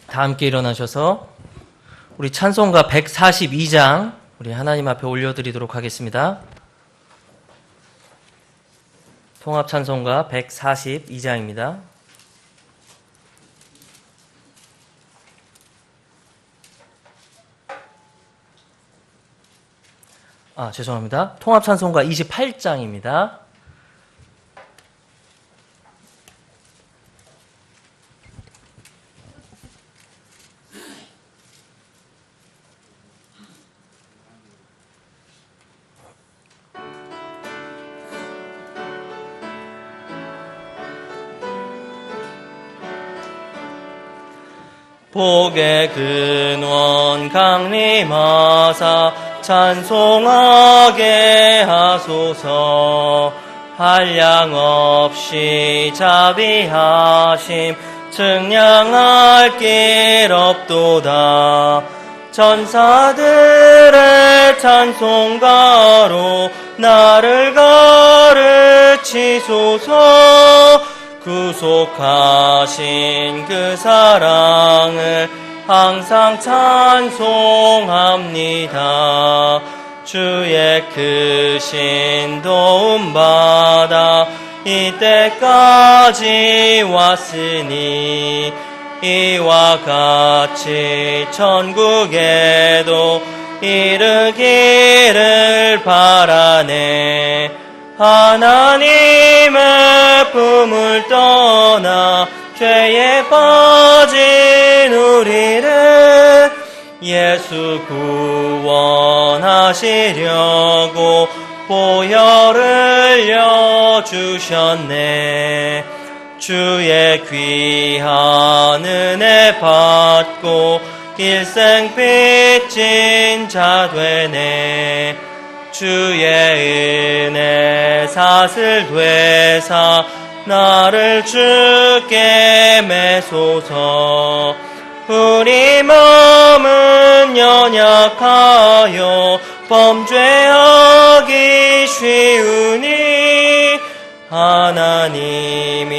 다 함께 일어나셔서 우리 찬송가 142장 우리 하나님 앞에 올려드리도록 하겠습니다. 통합 찬송가 142장입니다. 죄송합니다. 통합 찬송가 28장입니다. 복의 근원 강림하사 찬송하게 하소서. 한량 없이 자비하심 측량할 길 없도다. 천사들의 찬송가로 나를 가르치소서. 구속하신 그 사랑을 항상 찬송합니다. 주의 크신 도움 받아 이때까지 왔으니 이와 같이 천국에도 이르기를 바라네. 하나님의 품을 떠나 죄에 빠진 우리를 예수 구원하시려고 보혈을 흘려주셨네. 주의 귀한 은혜 받고 일생 빚진 자 되네. 주의 은혜 사슬 되사 나를 주께 매소서. 우리 마음은 연약하여 범죄하기 쉬우니 하나님이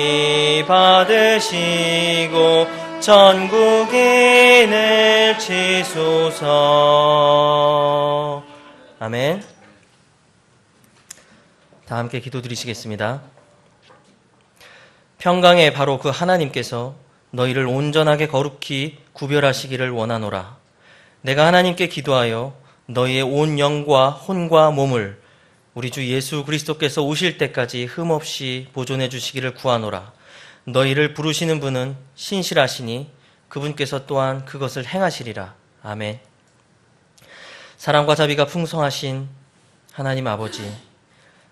받으시고 천국인을 치소서. 아멘. 다 함께 기도드리시겠습니다. 평강의 바로 그 하나님께서 너희를 온전하게 거룩히 구별하시기를 원하노라. 내가 하나님께 기도하여 너희의 온 영과 혼과 몸을 우리 주 예수 그리스도께서 오실 때까지 흠없이 보존해 주시기를 구하노라. 너희를 부르시는 분은 신실하시니 그분께서 또한 그것을 행하시리라. 아멘. 사랑과 자비가 풍성하신 하나님 아버지,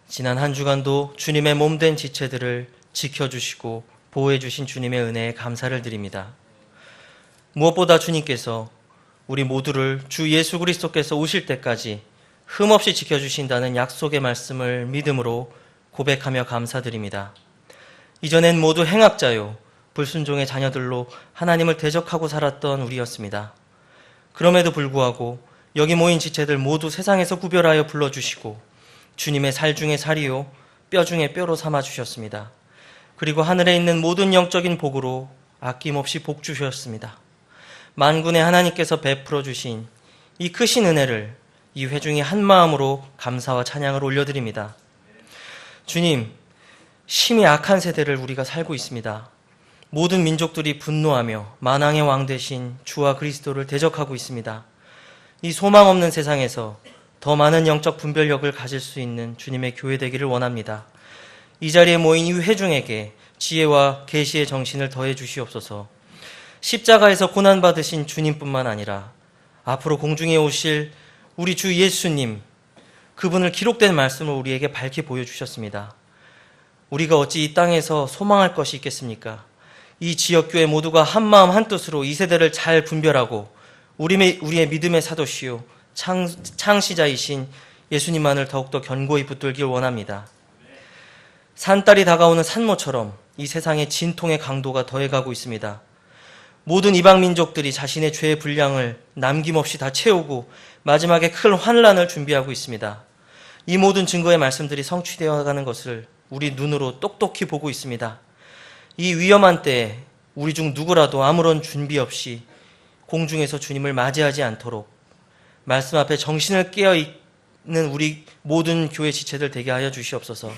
지난 한 주간도 주님의 몸된 지체들을 지켜주시고 보호해주신 주님의 은혜에 감사를 드립니다. 무엇보다 주님께서 우리 모두를 주 예수 그리스도께서 오실 때까지 흠없이 지켜주신다는 약속의 말씀을 믿음으로 고백하며 감사드립니다. 이전엔 모두 행악자요 불순종의 자녀들로 하나님을 대적하고 살았던 우리였습니다. 그럼에도 불구하고 여기 모인 지체들 모두 세상에서 구별하여 불러주시고 주님의 살 중에 살이요 뼈 중에 뼈로 삼아주셨습니다. 그리고 하늘에 있는 모든 영적인 복으로 아낌없이 복 주셨습니다. 만군의 하나님께서 베풀어 주신 이 크신 은혜를 이 회중이 한마음으로 감사와 찬양을 올려드립니다. 주님, 심히 악한 세대를 우리가 살고 있습니다. 모든 민족들이 분노하며 만왕의 왕 되신 주와 그리스도를 대적하고 있습니다. 이 소망 없는 세상에서 더 많은 영적 분별력을 가질 수 있는 주님의 교회 되기를 원합니다. 이 자리에 모인 이 회중에게 지혜와 계시의 정신을 더해 주시옵소서. 십자가에서 고난받으신 주님뿐만 아니라 앞으로 공중에 오실 우리 주 예수님, 그분을 기록된 말씀을 우리에게 밝히 보여주셨습니다. 우리가 어찌 이 땅에서 소망할 것이 있겠습니까? 이 지역교회 모두가 한마음 한뜻으로 이 세대를 잘 분별하고 우리의 믿음의 사도시요 창시자이신 예수님만을 더욱더 견고히 붙들길 원합니다. 산딸이 다가오는 산모처럼 이 세상의 진통의 강도가 더해가고 있습니다. 모든 이방 민족들이 자신의 죄의 분량을 남김없이 다 채우고 마지막에 큰 환란을 준비하고 있습니다. 이 모든 증거의 말씀들이 성취되어 가는 것을 우리 눈으로 똑똑히 보고 있습니다. 이 위험한 때에 우리 중 누구라도 아무런 준비 없이 공중에서 주님을 맞이하지 않도록 말씀 앞에 정신을 깨어있는 우리 모든 교회 지체들 되게 하여 주시옵소서.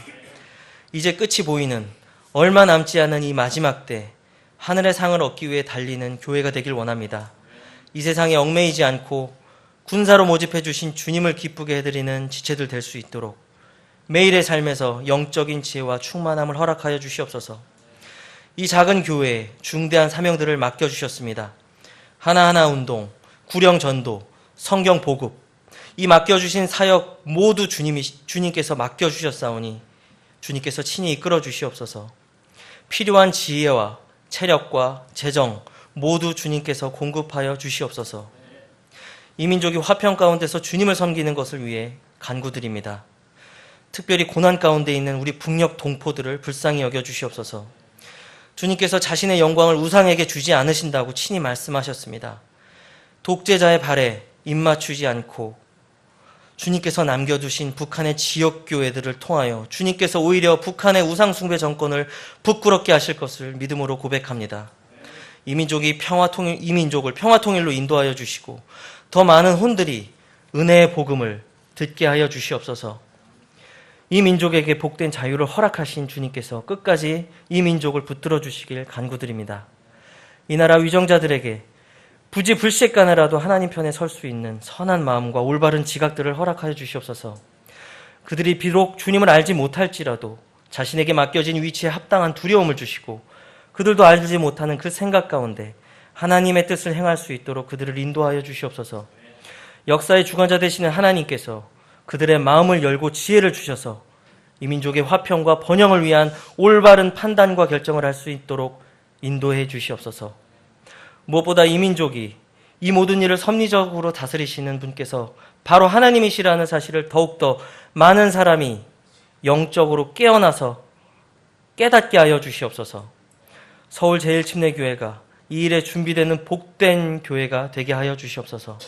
이제 끝이 보이는 얼마 남지 않은 이 마지막 때 하늘의 상을 얻기 위해 달리는 교회가 되길 원합니다. 이 세상에 얽매이지 않고 군사로 모집해 주신 주님을 기쁘게 해드리는 지체들 될 수 있도록 매일의 삶에서 영적인 지혜와 충만함을 허락하여 주시옵소서. 이 작은 교회에 중대한 사명들을 맡겨주셨습니다. 하나하나 운동, 구령 전도, 성경 보급, 이 맡겨주신 사역 모두 주님께서 맡겨주셨사오니 주님께서 친히 이끌어 주시옵소서. 필요한 지혜와 체력과 재정 모두 주님께서 공급하여 주시옵소서. 이 민족이 화평 가운데서 주님을 섬기는 것을 위해 간구드립니다. 특별히 고난 가운데 있는 우리 북녘 동포들을 불쌍히 여겨 주시옵소서. 주님께서 자신의 영광을 우상에게 주지 않으신다고 친히 말씀하셨습니다. 독재자의 발에 입맞추지 않고 주님께서 남겨두신 북한의 지역교회들을 통하여 주님께서 오히려 북한의 우상숭배 정권을 부끄럽게 하실 것을 믿음으로 고백합니다. 이 민족을 평화통일로 인도하여 주시고 더 많은 혼들이 은혜의 복음을 듣게 하여 주시옵소서. 이 민족에게 복된 자유를 허락하신 주님께서 끝까지 이 민족을 붙들어 주시길 간구드립니다. 이 나라 위정자들에게 부지불식간에라도 하나님 편에 설 수 있는 선한 마음과 올바른 지각들을 허락하여 주시옵소서. 그들이 비록 주님을 알지 못할지라도 자신에게 맡겨진 위치에 합당한 두려움을 주시고 그들도 알지 못하는 그 생각 가운데 하나님의 뜻을 행할 수 있도록 그들을 인도하여 주시옵소서. 역사의 주관자 되시는 하나님께서 그들의 마음을 열고 지혜를 주셔서 이 민족의 화평과 번영을 위한 올바른 판단과 결정을 할 수 있도록 인도해 주시옵소서. 무엇보다 이 민족이 이 모든 일을 섭리적으로 다스리시는 분께서 바로 하나님이시라는 사실을 더욱더 많은 사람이 영적으로 깨어나서 깨닫게 하여 주시옵소서. 서울제일침례교회가 이 일에 준비되는 복된 교회가 되게 하여 주시옵소서.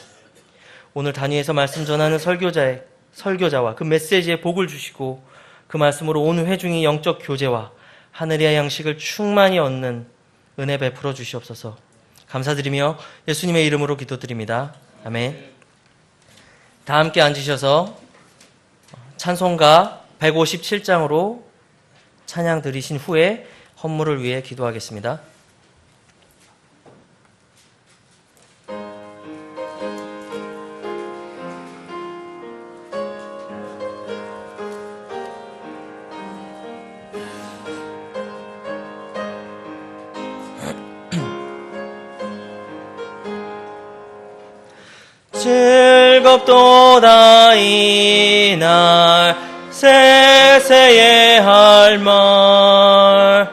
오늘 단위에서 말씀 전하는 설교자와 그 메시지에 복을 주시고 그 말씀으로 온 회중이 영적 교제와 하늘의 양식을 충만히 얻는 은혜 베풀어 주시옵소서. 감사드리며 예수님의 이름으로 기도드립니다. 아멘. 다 함께 앉으셔서 찬송가 157장으로 찬양 드리신 후에 헌물을 위해 기도하겠습니다. 즐겁도다 이날 세세의 할 말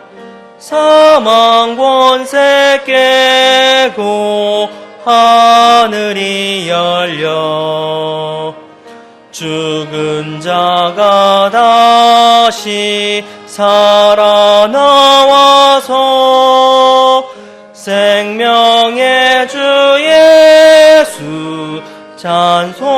사망 권세 깨고 하늘이 열려 죽은 자가 다시 살아나와서 생명의 주 예수 찬송하도다.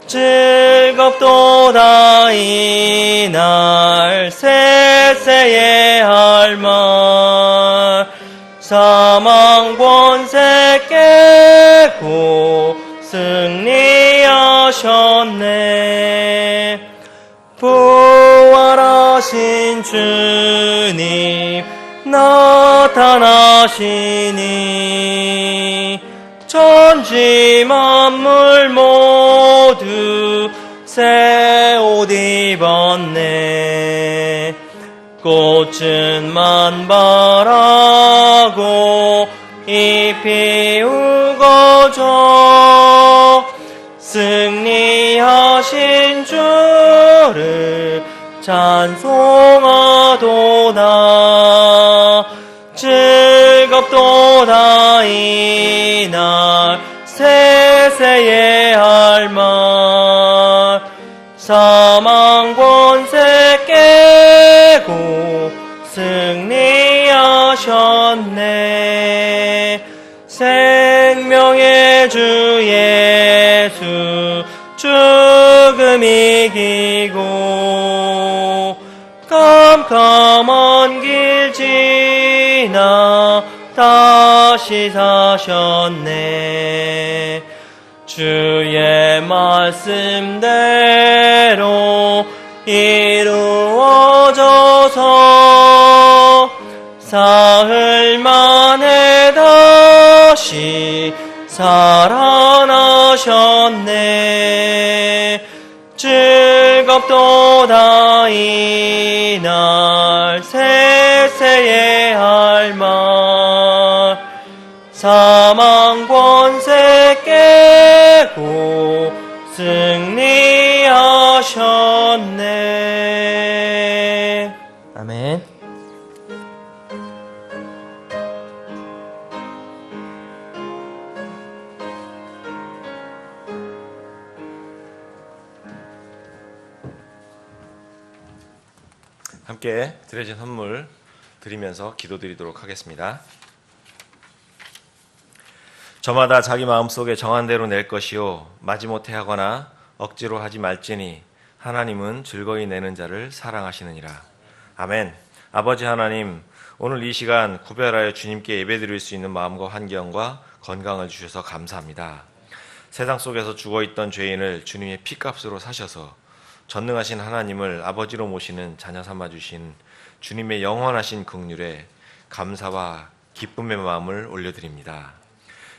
즐겁도다 이날 세세의 할 말 사망 권세 깨고 승리하셨네. 부활하신 주님 나타나시니 천지 만물 모두 새 옷 입었네. 꽃은 만발하고 잎이 우거져 승리하신 주를 찬송하도다. 즐겁도다 이날 세세의 할 말 사망 권세 깨고 승리하셨네. 생명의 주 예수 죽음 이기고 깜깜한 지나 다시 사셨네. 주의 말씀대로 이루어져서 사흘 만에 다시 살아나셨네. 즐겁도다 이날 세세의 할 말. 사망 권세 깨고 승리하셨네. 아멘. 함께 드려진 선물 드리면서 기도드리도록 하겠습니다. 저마다 자기 마음속에 정한 대로 낼 것이요 마지못해 하거나 억지로 하지 말지니 하나님은 즐거이 내는 자를 사랑하시느니라. 아멘. 아버지 하나님, 오늘 이 시간 구별하여 주님께 예배드릴 수 있는 마음과 환경과 건강을 주셔서 감사합니다. 세상 속에서 죽어있던 죄인을 주님의 피값으로 사셔서 전능하신 하나님을 아버지로 모시는 자녀 삼아주신 주님의 영원하신 긍휼에 감사와 기쁨의 마음을 올려드립니다.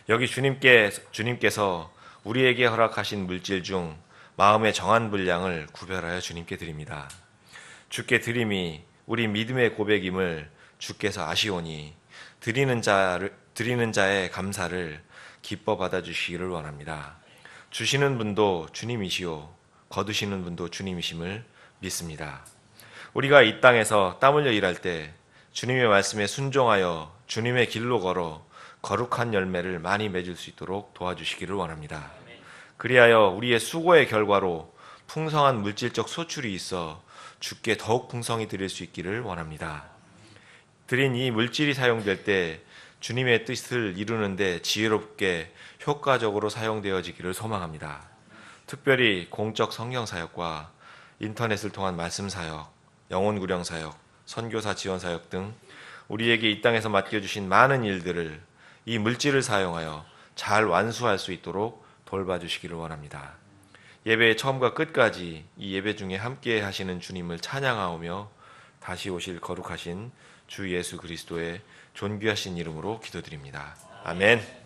여기 주님께서 우리에게 허락하신 물질 중 마음의 정한 분량을 구별하여 주님께 드립니다. 주께 드림이 우리 믿음의 고백임을 주께서 아시오니 드리는 자의 감사를 기뻐 받아주시기를 원합니다. 주시는 분도 주님이시오 거두시는 분도 주님이심을 믿습니다. 우리가 이 땅에서 땀 흘려 일할 때 주님의 말씀에 순종하여 주님의 길로 걸어 거룩한 열매를 많이 맺을 수 있도록 도와주시기를 원합니다. 그리하여 우리의 수고의 결과로 풍성한 물질적 소출이 있어 주께 더욱 풍성히 드릴 수 있기를 원합니다. 드린 이 물질이 사용될 때 주님의 뜻을 이루는데 지혜롭게 효과적으로 사용되어지기를 소망합니다. 특별히 공적 성경 사역과 인터넷을 통한 말씀 사역, 영혼 구령 사역, 선교사 지원 사역 등 우리에게 이 땅에서 맡겨주신 많은 일들을 이 물질을 사용하여 잘 완수할 수 있도록 돌봐주시기를 원합니다. 예배의 처음과 끝까지 이 예배 중에 함께 하시는 주님을 찬양하오며 다시 오실 거룩하신 주 예수 그리스도의 존귀하신 이름으로 기도드립니다. 아멘.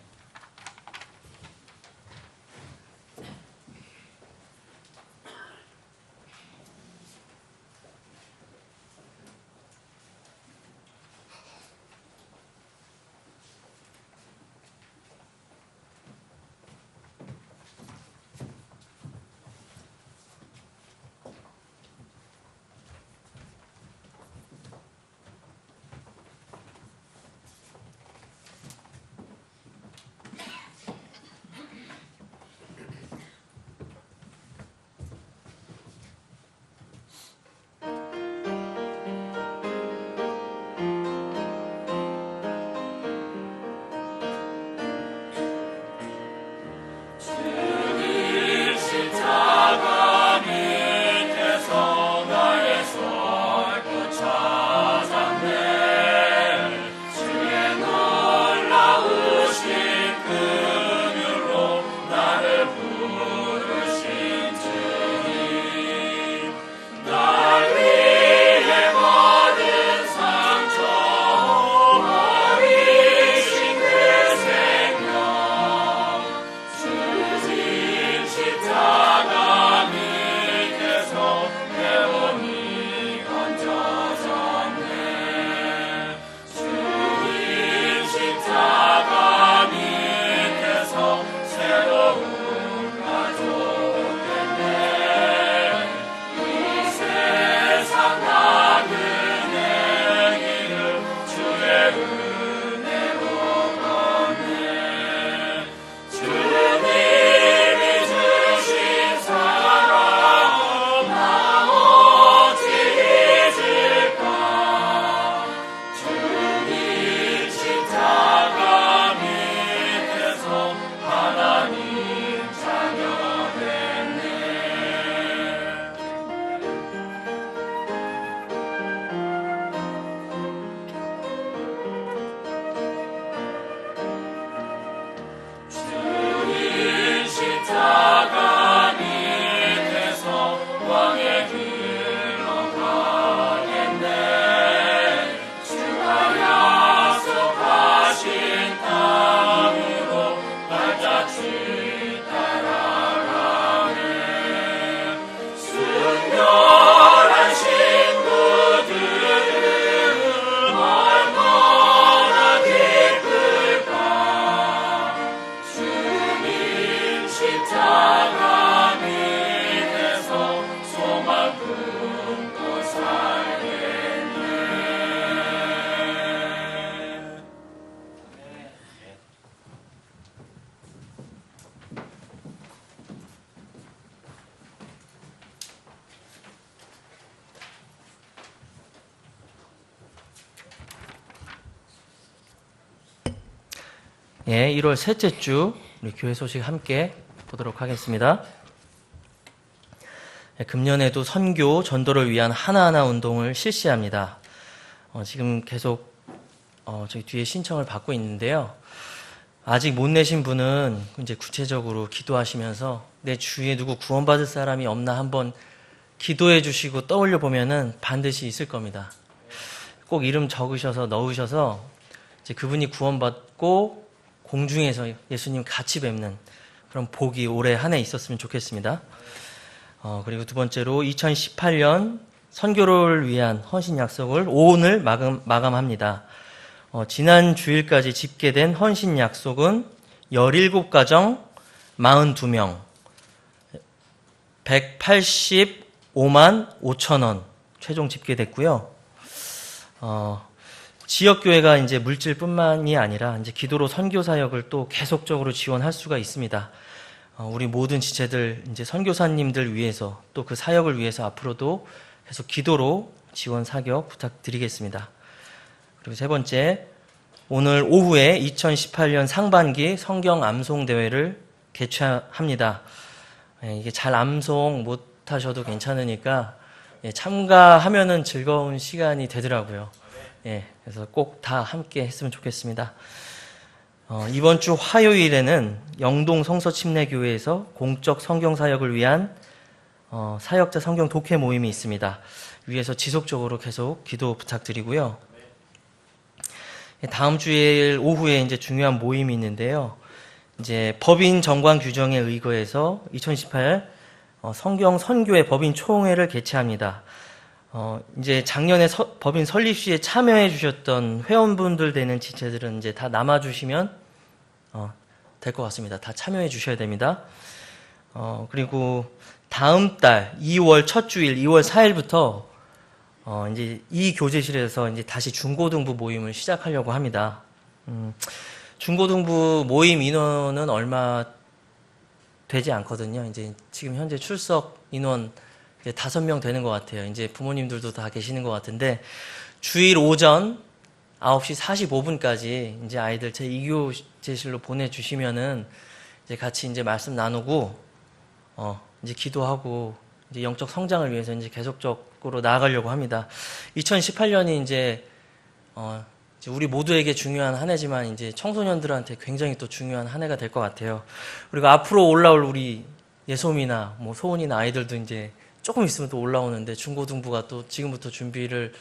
예, 1월 셋째 주 우리 교회 소식 함께 보도록 하겠습니다. 예, 금년에도 선교, 전도를 위한 하나하나 운동을 실시합니다. 지금 계속 저기 뒤에 신청을 받고 있는데요. 아직 못 내신 분은 이제 구체적으로 기도하시면서 내 주위에 누구 구원받을 사람이 없나 한번 기도해 주시고 떠올려 보면은 반드시 있을 겁니다. 꼭 이름 적으셔서 넣으셔서 이제 그분이 구원받고 공중에서 예수님 같이 뵙는 그런 복이 올해 한 해 있었으면 좋겠습니다. 그리고 두 번째로 2018년 선교를 위한 헌신 약속을 오늘 마감합니다. 지난 주일까지 집계된 헌신 약속은 17가정 42명 185만 5천 원 최종 집계됐고요. 지역교회가 이제 물질뿐만이 아니라 이제 기도로 선교 사역을 또 계속적으로 지원할 수가 있습니다. 우리 모든 지체들 이제 선교사님들 위해서 또 그 사역을 위해서 앞으로도 계속 기도로 지원 사격 부탁드리겠습니다. 그리고 세 번째, 오늘 오후에 2018년 상반기 성경 암송 대회를 개최합니다. 이게 잘 암송 못 하셔도 괜찮으니까 참가하면은 즐거운 시간이 되더라고요. 그래서 꼭 다 함께 했으면 좋겠습니다. 이번 주 화요일에는 영동 성서침례교회에서 공적 성경 사역을 위한 사역자 성경 독해 모임이 있습니다. 위에서 지속적으로 계속 기도 부탁드리고요. 다음 주일 오후에 이제 중요한 모임이 있는데요. 이제 법인 정관 규정에 의거해서 2018 성경 선교회 법인 총회를 개최합니다. 이제 작년에 법인 설립 시에 참여해 주셨던 회원분들 되는 지체들은 이제 다 남아주시면 될 것 같습니다. 다 참여해 주셔야 됩니다. 그리고 다음 달 2월 첫 주일 2월 4일부터 이제 이 교제실에서 이제 다시 중고등부 모임을 시작하려고 합니다. 중고등부 모임 인원은 얼마 되지 않거든요. 이제 지금 현재 출석 인원 5명 되는 것 같아요. 이제 부모님들도 다 계시는 것 같은데 주일 오전 9시 45분까지 이제 아이들 제 2교제실로 보내주시면은 이제 같이 이제 말씀 나누고 이제 기도하고 이제 영적 성장을 위해서 이제 계속적으로 나아가려고 합니다. 2018년이 이제 우리 모두에게 중요한 한 해지만 이제 청소년들한테 굉장히 또 중요한 한 해가 될 것 같아요. 그리고 앞으로 올라올 우리 예솜이나 뭐 소은이나 아이들도 이제 조금 있으면 또 올라오는데 중고등부가 또 지금부터 준비를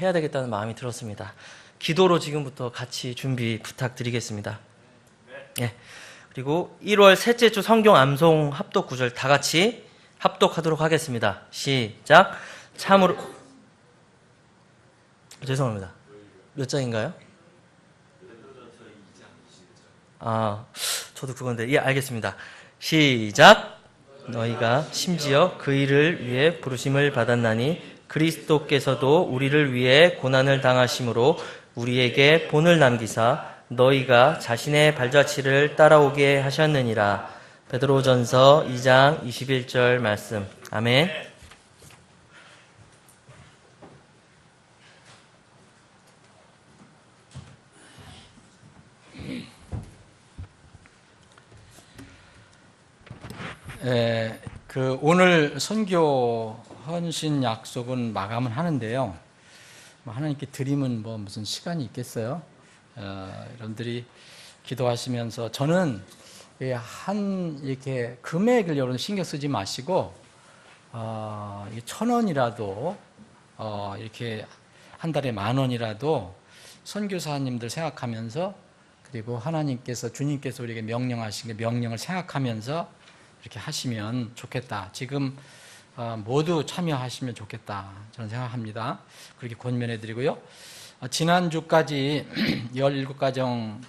해야 되겠다는 마음이 들었습니다. 기도로 지금부터 같이 준비 부탁드리겠습니다. 예. 그리고 1월 셋째 주 성경 암송 합독 구절 다 같이 합독하도록 하겠습니다. 시작. 참으로 죄송합니다. 몇 장인가요? 저도 그건데. 예, 알겠습니다. 시작. 너희가 심지어 그 일을 위해 부르심을 받았나니 그리스도께서도 우리를 위해 고난을 당하심으로 우리에게 본을 남기사 너희가 자신의 발자취를 따라오게 하셨느니라. 베드로전서 2장 21절 말씀. 아멘. 오늘 선교 헌신 약속은 마감을 하는데요. 하나님께 드리면 무슨 시간이 있겠어요? 여러분들이 기도하시면서 저는 이렇게 금액을 여러분 신경 쓰지 마시고 1,000원이라도 이렇게 한 달에 10,000원이라도 선교사님들 생각하면서 그리고 하나님께서 주님께서 우리에게 명령하신 명령을 생각하면서 이렇게 하시면 좋겠다. 지금 모두 참여하시면 좋겠다. 저는 생각합니다. 그렇게 권면해 드리고요. 지난주까지 17가정이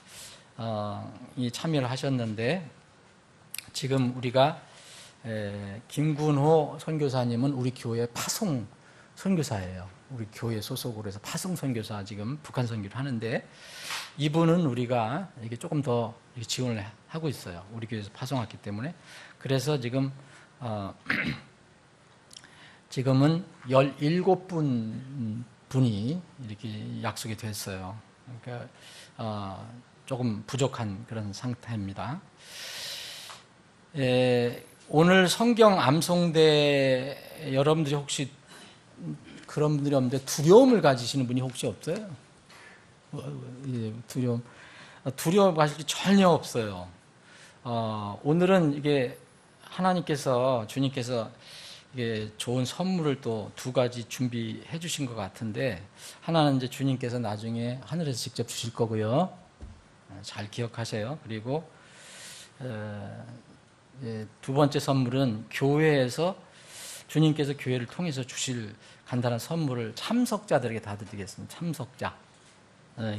참여를 하셨는데 지금 우리가 김군호 선교사님은 우리 교회 파송 선교사예요. 우리 교회 소속으로 해서 파송 선교사 지금 북한 선교를 하는데 이분은 우리가 이게 조금 더 지원을 하고 있어요. 우리 교회에서 파송했기 때문에. 그래서 지금은 17분이 이렇게 약속이 됐어요. 그러니까 조금 부족한 그런 상태입니다. 오늘 성경 암송대 여러분들이 혹시 그런 분들이 없는데 두려움을 가지시는 분이 혹시 없어요? 두려움 가질 게 전혀 없어요. 오늘은 이게 하나님께서, 주님께서 이게 좋은 선물을 또 두 가지 준비해 주신 것 같은데, 하나는 이제 주님께서 나중에 하늘에서 직접 주실 거고요. 잘 기억하세요. 그리고 두 번째 선물은 교회에서 주님께서 교회를 통해서 주실 간단한 선물을 참석자들에게 다 드리겠습니다. 참석자.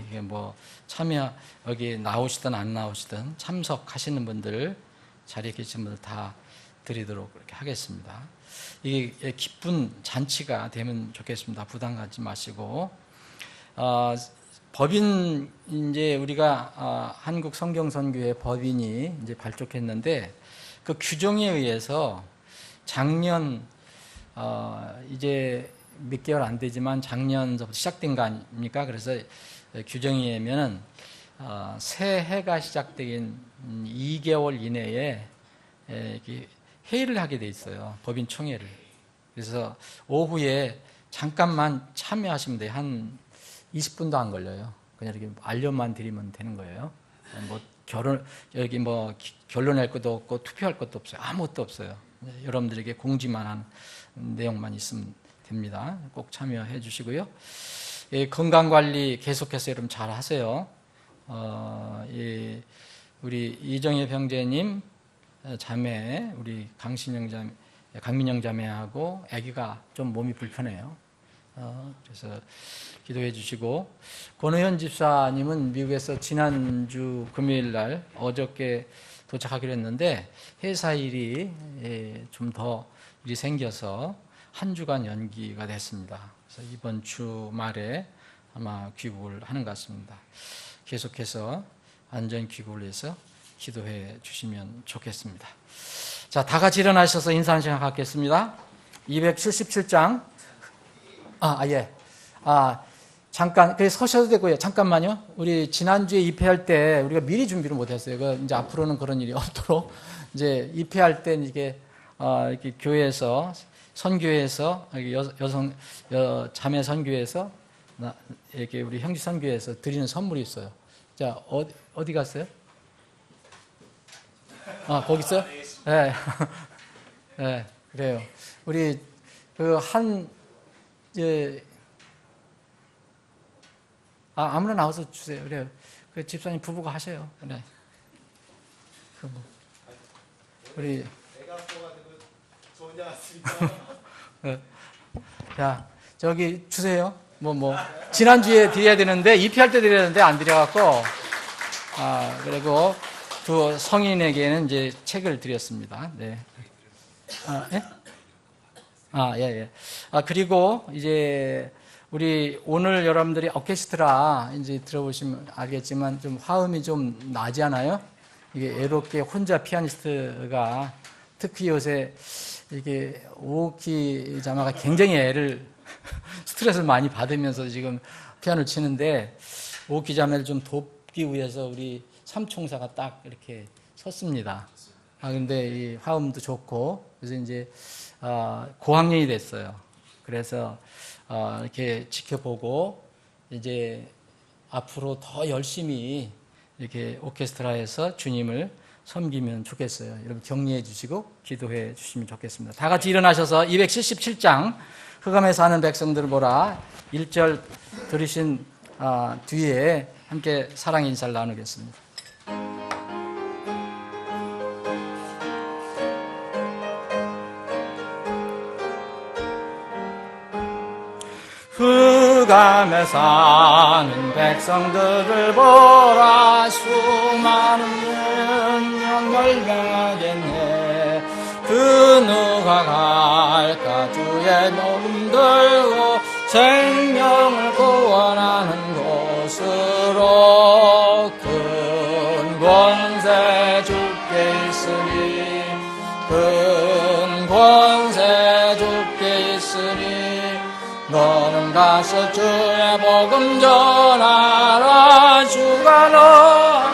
이게 뭐 참여, 여기 나오시든 안 나오시든 참석하시는 분들, 자리에 계신 분들 다 드리도록 그렇게 하겠습니다. 이게 기쁜 잔치가 되면 좋겠습니다. 부담 갖지 마시고. 법인, 이제 우리가 한국 성경선교회 법인이 이제 발족했는데, 그 규정에 의해서 작년, 이제 몇 개월 안 되지만 작년부터 시작된 거 아닙니까? 그래서 규정에 의하면은 새해가 시작되긴 2개월 이내에 회의를 하게 돼 있어요. 법인 총회를. 그래서 오후에 잠깐만 참여하시면 돼요. 한 20분도 안 걸려요. 그냥 이렇게 알려만 드리면 되는 거예요. 뭐 여기 뭐 결론 낼 것도 없고 투표할 것도 없어요. 아무것도 없어요. 여러분들에게 공지만 한 내용만 있으면 됩니다. 꼭 참여해 주시고요. 건강관리 계속해서 여러분 잘 하세요. 우리 이정혜 병재님 자매, 우리 강민영 자매하고 아기가 좀 몸이 불편해요. 그래서 기도해 주시고, 권우현 집사님은 미국에서 지난주 금요일 날 어저께 도착하기로 했는데 회사 일이 좀 더 일이 생겨서 한 주간 연기가 됐습니다. 그래서 이번 주 말에 아마 귀국을 하는 것 같습니다. 계속해서 안전 귀국을 위해서 기도해 주시면 좋겠습니다. 자, 다 같이 일어나셔서 인사하는 시간 갖겠습니다. 277장. 잠깐, 그래 서셔도 되고요. 잠깐만요. 우리 지난주에 입회할 때 우리가 미리 준비를 못 했어요. 이제 앞으로는 그런 일이 없도록. 이제 입회할 때 이게, 이렇게 교회에서, 선교회에서, 자매 선교회에서, 이렇게 우리 형제 선교회에서 드리는 선물이 있어요. 자, 어디 갔어요? 거기 있어요? 네. 네, 그래요. 우리, 아무나 나와서 주세요. 그래요. 그 집사님 부부가 하셔요. 네. 우리. 내가 뽑아가지고 좋은 왔으니까. 자, 저기 주세요. 지난주에 드려야 되는데, 입회할 때 드려야 되는데 안 드려갖고, 그리고 두 성인에게는 이제 책을 드렸습니다. 네. 예. 그리고 이제 우리 오늘 여러분들이 오케스트라 이제 들어보시면 알겠지만 좀 화음이 좀 나지 않아요? 이게 애롭게 혼자 피아니스트가 특히 요새 이게 오키 자마가 굉장히 스트레스를 많이 받으면서 지금 피아노를 치는데 오키 자매를 좀 돕기 위해서 우리 삼총사가 딱 이렇게 섰습니다. 근데 이 화음도 좋고 그래서 이제 고학년이 됐어요. 그래서 이렇게 지켜보고 이제 앞으로 더 열심히 이렇게 오케스트라에서 주님을 섬기면 좋겠어요. 여러분 격려해 주시고 기도해 주시면 좋겠습니다. 다 같이 일어나셔서 277장 흑암에 사는 백성들을 보라 1절 들으신 뒤에 함께 사랑 인사를 나누겠습니다. 흑암에 사는 백성들을 보라 수많은 년 멸망하겠네. 그 누가 갈까 주의 몸 들고 생명을 구원하는 곳으로 큰 권세 주께 있으니 큰 권세 주께 있으니 너는 가서 주의 복음 전하라. 주가 너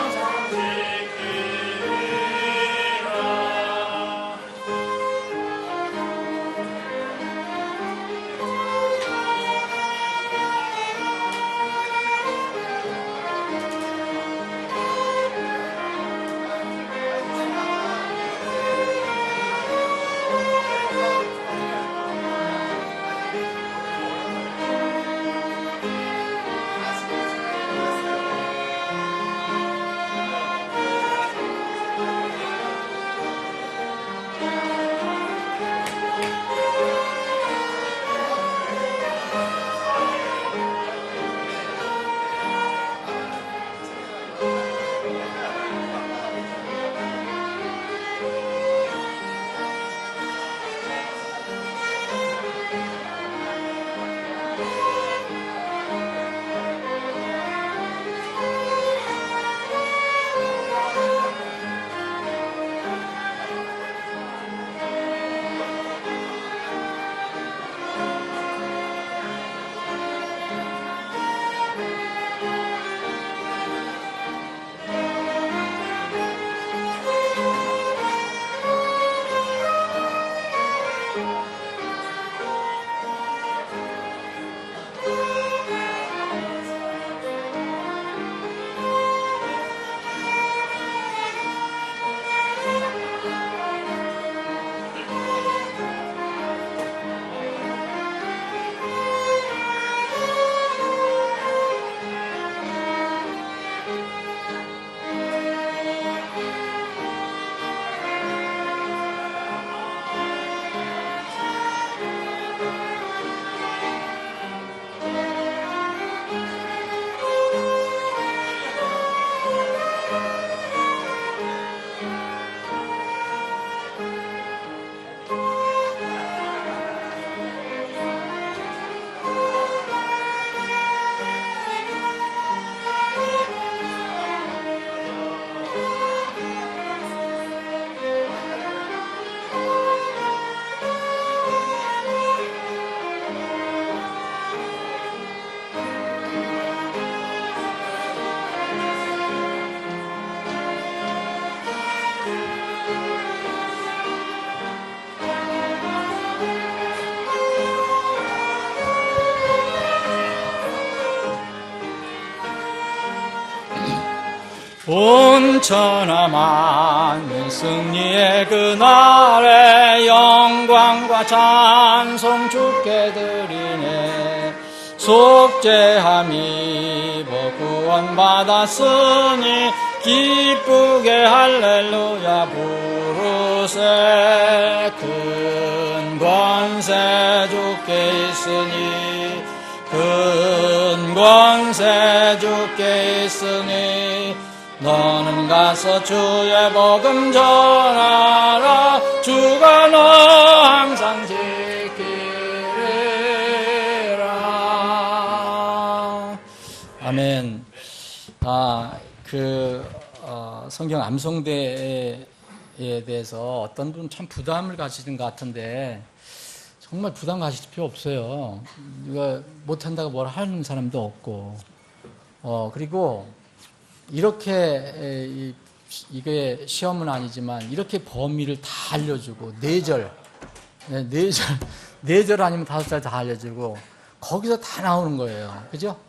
온 천하 만민 승리의 그날에 영광과 찬송 주께 드리네. 속죄함 입어 구원받았으니 기쁘게 할렐루야 부르세. 큰 권세 주께 있으니 큰 권세 주께 있으니 너는 가서 주의 복음 전하라. 주가 너 항상 지키리라. 아멘. 성경 암송대에 대해서 어떤 분은 참 부담을 가지는 것 같은데 정말 부담 가질 필요 없어요. 이거 못한다고 뭘 하는 사람도 없고, 그리고 이렇게 이게 시험은 아니지만 이렇게 범위를 다 알려주고 네 절 아니면 5절 다 알려주고 거기서 다 나오는 거예요. 그죠?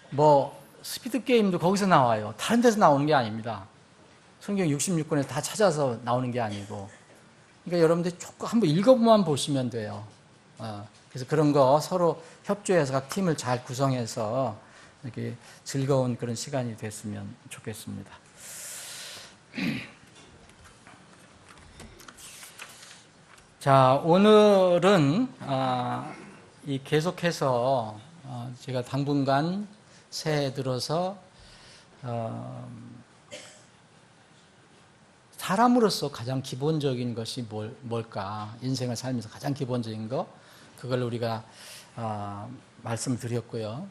뭐 스피드 게임도 거기서 나와요. 다른 데서 나오는 게 아닙니다. 성경 66권에서 다 찾아서 나오는 게 아니고, 그러니까 여러분들 조금 한번 읽어보면 보시면 돼요. 그래서 그런 거 서로 협조해서 각 팀을 잘 구성해서 이렇게 즐거운 그런 시간이 됐으면 좋겠습니다. 자, 오늘은 이 계속해서 제가 당분간 새해 들어서 사람으로서 가장 기본적인 것이 뭘까? 인생을 살면서 가장 기본적인 거, 그걸 우리가 말씀드렸고요.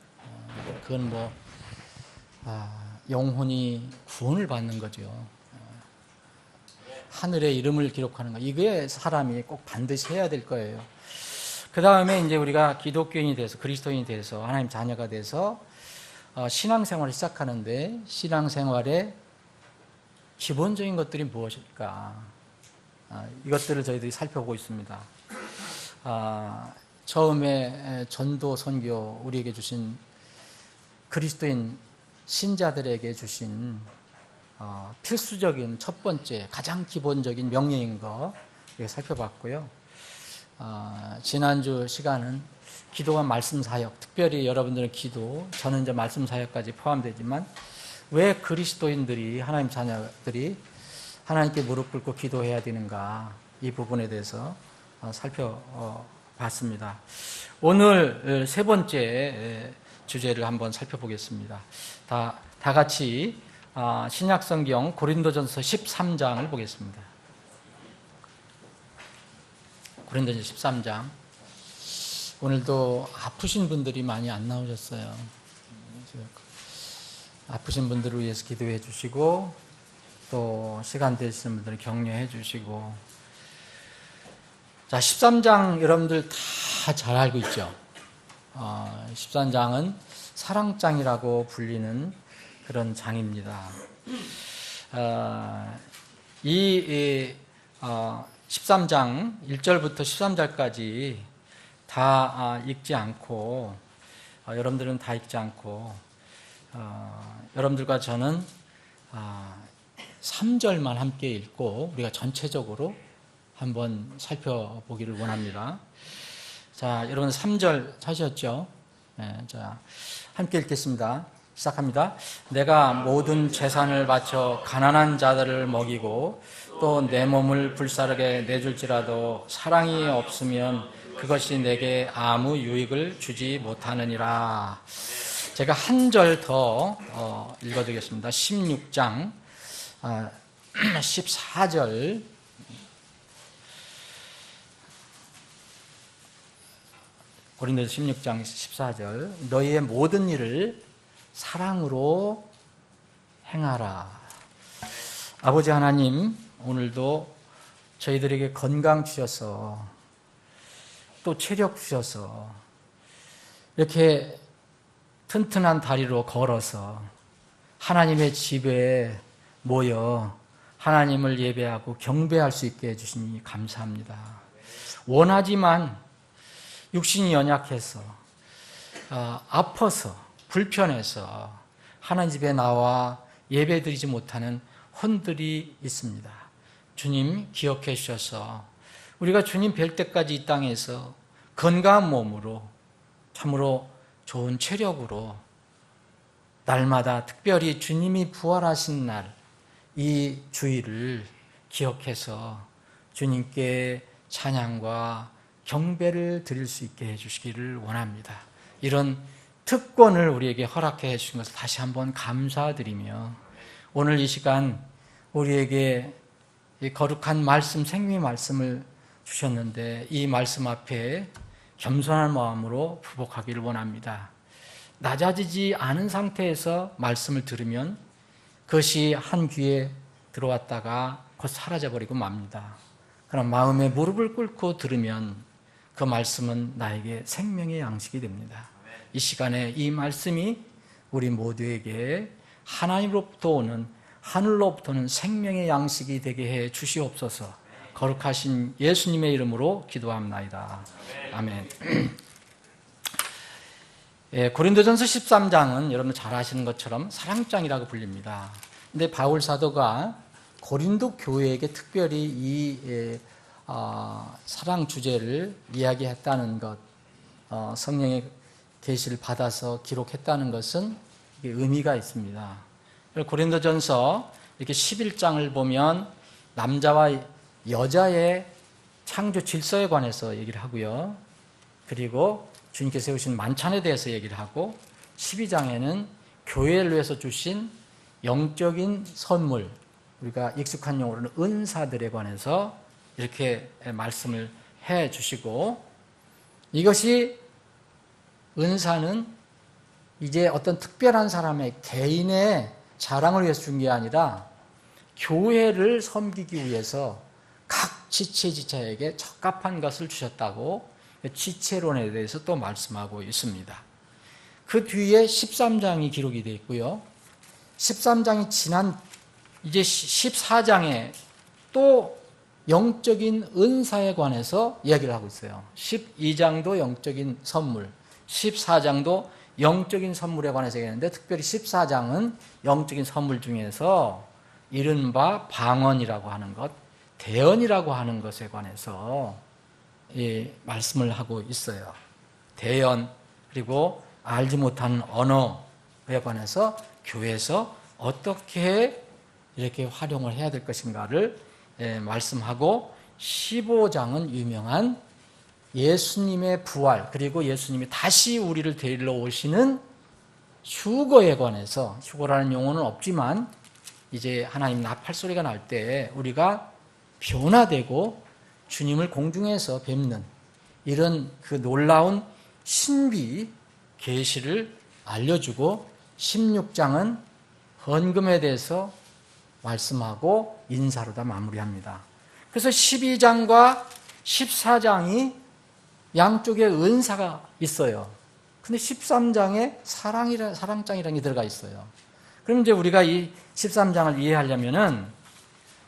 그건 영혼이 구원을 받는 거죠. 하늘의 이름을 기록하는 거, 이게 사람이 꼭 반드시 해야 될 거예요. 그 다음에 이제 우리가 기독교인이 돼서, 그리스도인이 돼서, 하나님 자녀가 돼서 신앙생활을 시작하는데, 신앙생활의 기본적인 것들이 무엇일까? 이것들을 저희들이 살펴보고 있습니다. 처음에 전도 선교 우리에게 주신, 그리스도인 신자들에게 주신 필수적인 첫 번째 가장 기본적인 명령인 거 살펴봤고요. 지난주 시간은 기도와 말씀 사역, 특별히 여러분들은 기도, 저는 이제 말씀 사역까지 포함되지만 왜 그리스도인들이, 하나님 자녀들이 하나님께 무릎 꿇고 기도해야 되는가, 이 부분에 대해서 살펴봤습니다. 오늘 세 번째 주제를 한번 살펴보겠습니다. 다 같이 신약성경 고린도전서 13장을 보겠습니다. 고린도전서 13장. 오늘도 아프신 분들이 많이 안 나오셨어요. 아프신 분들을 위해서 기도해 주시고, 또 시간 되시는 분들을 격려해 주시고. 자, 13장 여러분들 다 잘 알고 있죠? 13장은 사랑장이라고 불리는 그런 장입니다. 이 13장 1절부터 13절까지 다 읽지 않고, 여러분들은 다 읽지 않고, 여러분들과 저는 3절만 함께 읽고 우리가 전체적으로 한번 살펴보기를 원합니다. 자, 여러분 3절 찾으셨죠? 네, 자, 함께 읽겠습니다. 시작합니다. 내가 모든 재산을 바쳐 가난한 자들을 먹이고 또 내 몸을 불사르게 내줄지라도 사랑이 없으면 그것이 내게 아무 유익을 주지 못하느니라. 제가 한 절 더 읽어드리겠습니다. 16장 14절. 고린도서 16장 14절. 너희의 모든 일을 사랑으로 행하라. 아버지 하나님, 오늘도 저희들에게 건강 주셔서, 또 체력 주셔서, 이렇게 튼튼한 다리로 걸어서 하나님의 집에 모여 하나님을 예배하고 경배할 수 있게 해주시니 감사합니다. 원하지만 육신이 연약해서, 아파서, 불편해서 하나님 집에 나와 예배드리지 못하는 혼들이 있습니다. 주님 기억해 주셔서 우리가 주님 뵐 때까지 이 땅에서 건강한 몸으로 참으로 좋은 체력으로 날마다 특별히 주님이 부활하신 날 이 주일을 기억해서 주님께 찬양과 경배를 드릴 수 있게 해주시기를 원합니다. 이런 특권을 우리에게 허락해 주신 것을 다시 한번 감사드리며 오늘 이 시간 우리에게 이 거룩한 말씀, 생명의 말씀을 주셨는데 이 말씀 앞에 겸손한 마음으로 부복하기를 원합니다. 낮아지지 않은 상태에서 말씀을 들으면 그것이 한 귀에 들어왔다가 곧 사라져버리고 맙니다. 그럼 마음에 무릎을 꿇고 들으면 그 말씀은 나에게 생명의 양식이 됩니다. 이 시간에 이 말씀이 우리 모두에게 하나님으로부터 오는 하늘로부터는 생명의 양식이 되게 해 주시옵소서. 거룩하신 예수님의 이름으로 기도합나이다. 아멘. 고린도전서 13장은 여러분 잘 아시는 것처럼 사랑장이라고 불립니다. 근데 바울 사도가 고린도 교회에게 특별히 이 사랑 주제를 이야기했다는 것, 성령의 계시를 받아서 기록했다는 것은 의미가 있습니다. 고린도전서 이렇게 11장을 보면 남자와 여자의 창조 질서에 관해서 얘기를 하고요. 그리고 주님께서 세우신 만찬에 대해서 얘기를 하고 12장에는 교회를 위해서 주신 영적인 선물, 우리가 익숙한 용어로는 은사들에 관해서 이렇게 말씀을 해 주시고 이것이 은사는 이제 어떤 특별한 사람의 개인의 자랑을 위해서 준 게 아니라 교회를 섬기기 위해서 각 지체에게 적합한 것을 주셨다고 지체론에 대해서 또 말씀하고 있습니다. 그 뒤에 13장이 기록이 되어 있고요. 13장이 지난 이제 14장에 또 영적인 은사에 관해서 이야기를 하고 있어요. 12장도 영적인 선물, 14장도 영적인 선물에 관해서 얘기하는데 특별히 14장은 영적인 선물 중에서 이른바 방언이라고 하는 것, 대언이라고 하는 것에 관해서 말씀을 하고 있어요. 대언, 그리고 알지 못하는 언어에 관해서 교회에서 어떻게 이렇게 활용을 해야 될 것인가를 말씀하고 15장은 유명한 예수님의 부활, 그리고 예수님이 다시 우리를 데리러 오시는 휴거에 관해서, 휴거라는 용어는 없지만 이제 하나님 나팔 소리가 날 때 우리가 변화되고 주님을 공중에서 뵙는 이런 그 놀라운 신비 계시를 알려주고 16장은 헌금에 대해서 말씀하고 인사로 다 마무리합니다. 그래서 12장과 14장이 양쪽에 은사가 있어요. 근데 13장에 사랑장이라는 게 들어가 있어요. 그럼 이제 우리가 이 13장을 이해하려면은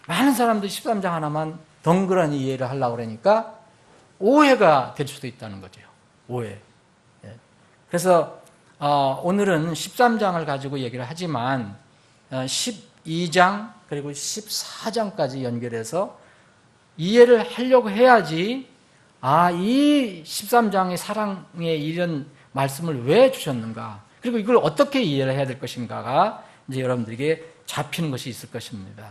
많은 사람들이 13장 하나만 덩그러니 이해를 하려고 그러니까 오해가 될 수도 있다는 거죠. 오해. 그래서 오늘은 13장을 가지고 얘기를 하지만 12장 그리고 14장까지 연결해서 이해를 하려고 해야지 이 13장의 사랑의 이런 말씀을 왜 주셨는가, 그리고 이걸 어떻게 이해를 해야 될 것인가가 이제 여러분들에게 잡히는 것이 있을 것입니다.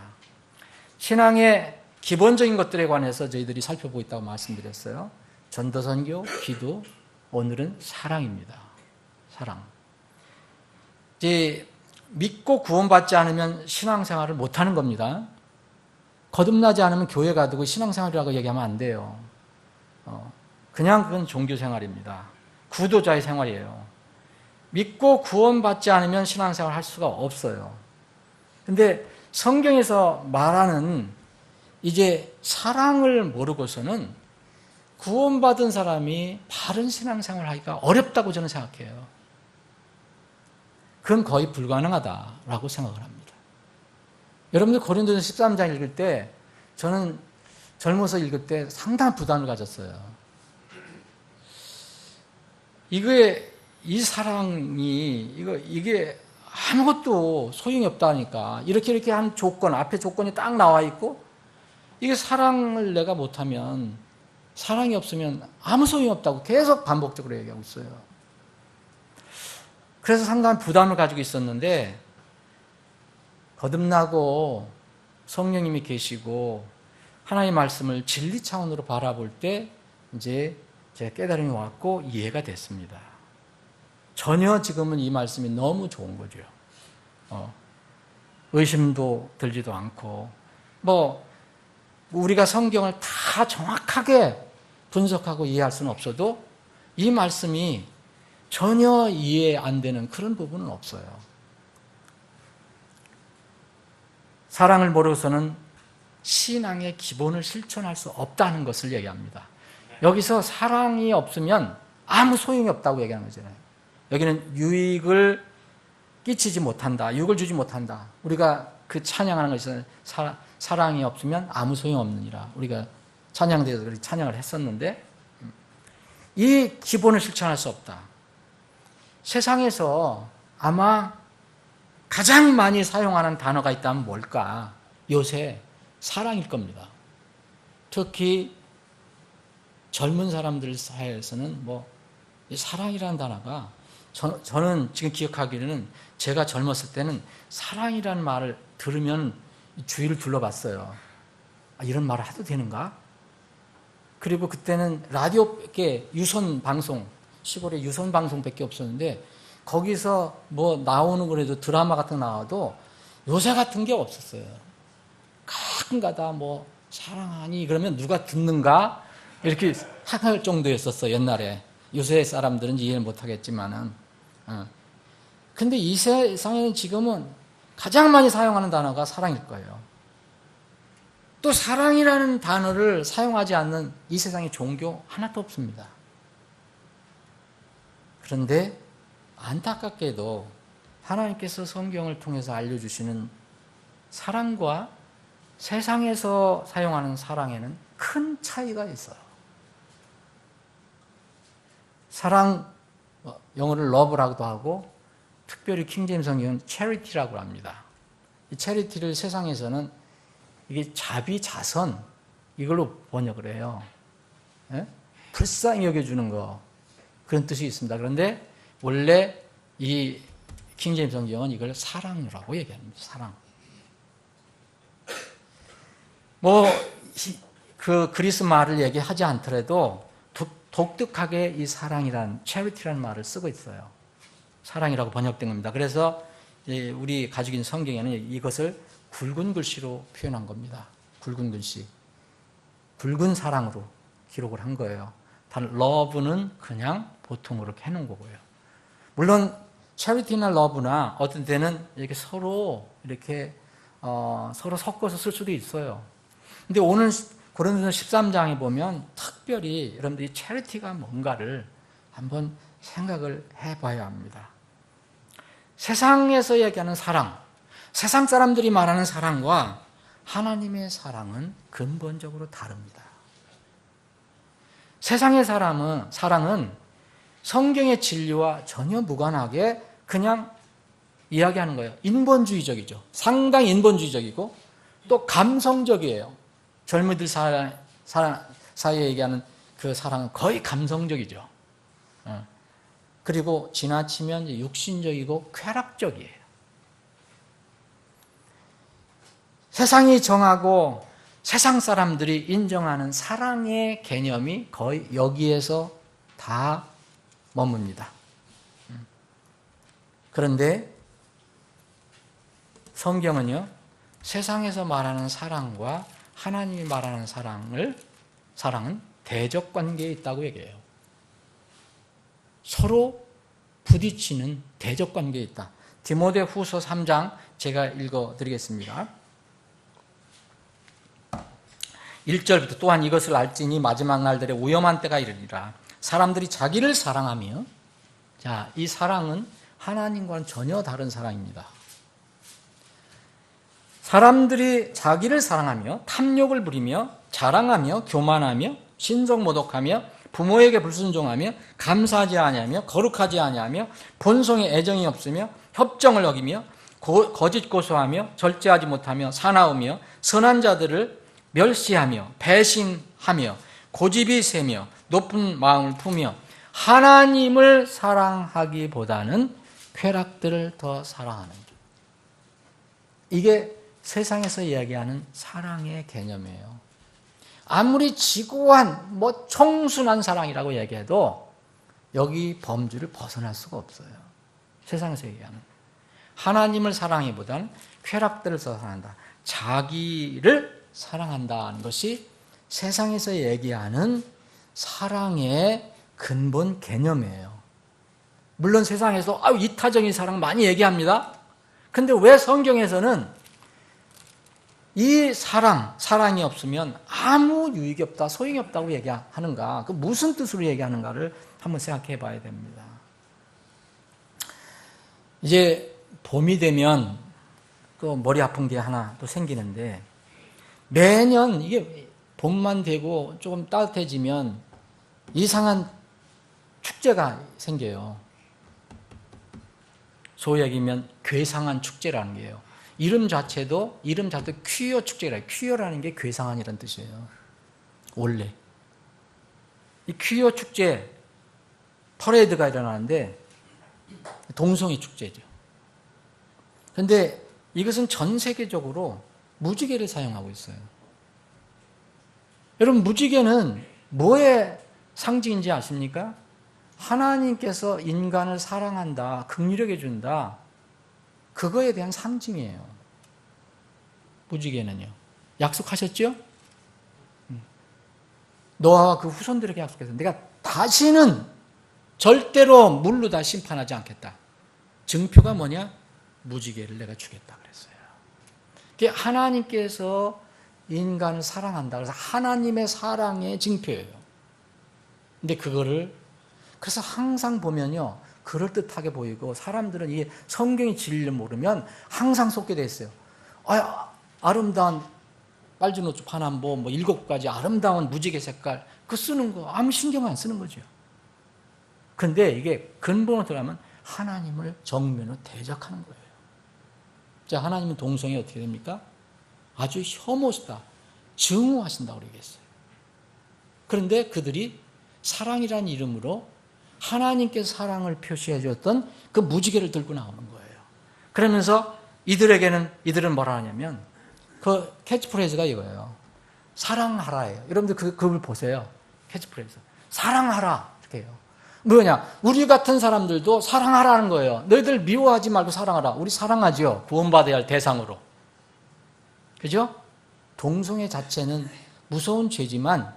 신앙의 기본적인 것들에 관해서 저희들이 살펴보고 있다고 말씀드렸어요. 전도선교, 기도, 오늘은 사랑입니다. 사랑. 이제 믿고 구원받지 않으면 신앙생활을 못하는 겁니다. 거듭나지 않으면 교회 가두고 신앙생활이라고 얘기하면 안 돼요. 그냥 그건 종교생활입니다. 구도자의 생활이에요. 믿고 구원받지 않으면 신앙생활을 할 수가 없어요. 근데 성경에서 말하는 이제 사랑을 모르고서는 구원받은 사람이 바른 신앙생활을 하기가 어렵다고 저는 생각해요. 그건 거의 불가능하다라고 생각을 합니다. 여러분들 고린도전서 13장 읽을 때 저는 젊어서 읽을 때 상당한 부담을 가졌어요. 이 사랑이 이게 아무것도 소용이 없다니까. 이렇게 한 조건, 앞에 조건이 딱 나와 있고, 이게 사랑을 내가 못하면, 사랑이 없으면 아무 소용이 없다고 계속 반복적으로 얘기하고 있어요. 그래서 상당한 부담을 가지고 있었는데, 거듭나고 성령님이 계시고, 하나님의 말씀을 진리 차원으로 바라볼 때, 이제 제가 깨달음이 왔고, 이해가 됐습니다. 전혀 지금은 이 말씀이 너무 좋은 거죠. 의심도 들지도 않고, 우리가 성경을 다 정확하게 분석하고 이해할 수는 없어도 이 말씀이 전혀 이해 안 되는 그런 부분은 없어요. 사랑을 모르고서는 신앙의 기본을 실천할 수 없다는 것을 얘기합니다. 여기서 사랑이 없으면 아무 소용이 없다고 얘기하는 거잖아요. 여기는 유익을 끼치지 못한다. 유익을 주지 못한다. 우리가 그 찬양하는 것은 사랑이 없으면 아무 소용없느니라. 우리가 찬양대에서 그렇게 찬양을 했었는데, 이 기본을 실천할 수 없다. 세상에서 아마 가장 많이 사용하는 단어가 있다면 뭘까? 요새 사랑일 겁니다. 특히 젊은 사람들 사이에서는 사랑이라는 단어가, 저는 지금 기억하기로는 제가 젊었을 때는 사랑이라는 말을 들으면 주위를 둘러봤어요. 이런 말을 해도 되는가? 그리고 그때는 라디오밖에 유선 방송, 시골에 유선 방송밖에 없었는데, 거기서 나오는 거라도 드라마 같은 거 나와도 요새 같은 게 없었어요. 가끔가다 사랑하니 그러면 누가 듣는가? 이렇게 할 정도였었어, 옛날에. 요새 사람들은 이해를 못하겠지만은. 근데 이 세상에는 지금은 가장 많이 사용하는 단어가 사랑일 거예요. 또 사랑이라는 단어를 사용하지 않는 이 세상에 종교 하나도 없습니다. 그런데 안타깝게도 하나님께서 성경을 통해서 알려주시는 사랑과 세상에서 사용하는 사랑에는 큰 차이가 있어요. 사랑, 영어를 love라고도 하고, 특별히 킹제임스 성경은 charity라고 합니다. 이 charity를 세상에서는 이게 자비자선, 이걸로 번역을 해요. 예? 불쌍히 여겨주는 거, 그런 뜻이 있습니다. 그런데 원래 이 킹제임스 성경은 이걸 사랑이라고 얘기합니다. 사랑. 그 그리스 말을 얘기하지 않더라도 독특하게 이 사랑이란, charity라는 말을 쓰고 있어요. 사랑이라고 번역된 겁니다. 그래서 우리 가지고 있는 성경에는 이것을 굵은 글씨로 표현한 겁니다. 굵은 글씨. 굵은 사랑으로 기록을 한 거예요. 단 love는 그냥 보통 그렇게 해놓은 거고요. 물론 charity나 love나 어떤 때는 이렇게 서로 섞어서 쓸 수도 있어요. 근데 오늘 고린도서 13장에 보면 특별히 여러분들이 charity가 뭔가를 한번 생각을 해봐야 합니다. 세상에서 얘기하는 사랑, 세상 사람들이 말하는 사랑과 하나님의 사랑은 근본적으로 다릅니다. 세상의 사랑은 성경의 진리와 전혀 무관하게 그냥 이야기하는 거예요. 인본주의적이죠. 상당히 인본주의적이고 또 감성적이에요. 젊은이들 사이에 얘기하는 그 사랑은 거의 감성적이죠. 그리고 지나치면 육신적이고 쾌락적이에요. 세상이 정하고 세상 사람들이 인정하는 사랑의 개념이 거의 여기에서 다 머뭅니다. 그런데 성경은요, 세상에서 말하는 사랑과 하나님이 말하는 사랑은 대적 관계에 있다고 얘기해요. 서로 부딪히는 대적 관계에 있다. 디모데후서 3장 제가 읽어드리겠습니다. 1절부터 또한 이것을 알지니 마지막 날들에 위험한 때가 이르리라. 사람들이 자기를 사랑하며, 자, 이 사랑은 하나님과는 전혀 다른 사랑입니다. 사람들이 자기를 사랑하며 탐욕을 부리며 자랑하며 교만하며 신성모독하며 부모에게 불순종하며 감사하지 아니하며 거룩하지 아니하며 본성에 애정이 없으며 협정을 어기며 거짓 고소하며 절제하지 못하며 사나우며 선한 자들을 멸시하며 배신하며 고집이 세며 높은 마음을 품며 하나님을 사랑하기보다는 쾌락들을 더 사랑하는 것. 이게 세상에서 이야기하는 사랑의 개념이에요. 아무리 지고한 청순한 사랑이라고 얘기해도 여기 범주를 벗어날 수가 없어요. 세상에서 얘기하는 하나님을 사랑하기보다는 쾌락들을 사랑한다. 자기를 사랑한다는 것이 세상에서 얘기하는 사랑의 근본 개념이에요. 물론 세상에서 이타적인 사랑 많이 얘기합니다. 근데 왜 성경에서는 이 사랑이 없으면 아무 유익이 없다, 소용이 없다고 얘기하는가? 그 무슨 뜻으로 얘기하는가를 한번 생각해 봐야 됩니다. 이제 봄이 되면 또 머리 아픈 게 하나 또 생기는데 매년 이게 봄만 되고 조금 따뜻해지면 이상한 축제가 생겨요. 소위 얘기하면 괴상한 축제라는 게요. 이름 자체도 퀴어 축제라. 퀴어라는 게 괴상한이라는 뜻이에요. 원래 이 퀴어 축제 퍼레이드가 일어나는데 동성애 축제죠. 그런데 이것은 전 세계적으로 무지개를 사용하고 있어요. 여러분, 무지개는 뭐의 상징인지 아십니까? 하나님께서 인간을 사랑한다, 긍휼하게 준다, 그거에 대한 상징이에요. 무지개는요. 약속하셨죠? 너와 그 후손들에게 약속해서 내가 다시는 절대로 물로 다 심판하지 않겠다. 증표가 뭐냐? 무지개를 내가 주겠다 그랬어요. 하나님께서 인간을 사랑한다. 그래서 하나님의 사랑의 증표예요. 근데 그래서 항상 보면요, 그럴듯하게 보이고 사람들은 이 성경의 진리를 모르면 항상 속게 돼 있어요. 아름다운 빨주노초 파남보 7가지 아름다운 무지개 색깔 그 쓰는 거 아무 신경 안 쓰는 거죠. 근데 이게 근본으로 들어가면 하나님을 정면으로 대적하는 거예요. 자, 하나님은 동성애 어떻게 됩니까? 아주 혐오시다, 증오하신다고 얘기했어요. 그런데 그들이 사랑이라는 이름으로 하나님께서 사랑을 표시해 주었던 그 무지개를 들고 나오는 거예요. 그러면서 이들은 뭐라 하냐면 그 캐치프레이즈가 이거예요. 사랑하라예요. 여러분들 그걸 보세요. 캐치프레이즈. 사랑하라. 이렇게 해요. 뭐냐? 우리 같은 사람들도 사랑하라는 거예요. 너희들 미워하지 말고 사랑하라. 우리 사랑하죠. 구원받아야 할 대상으로. 그죠? 동성애 자체는 무서운 죄지만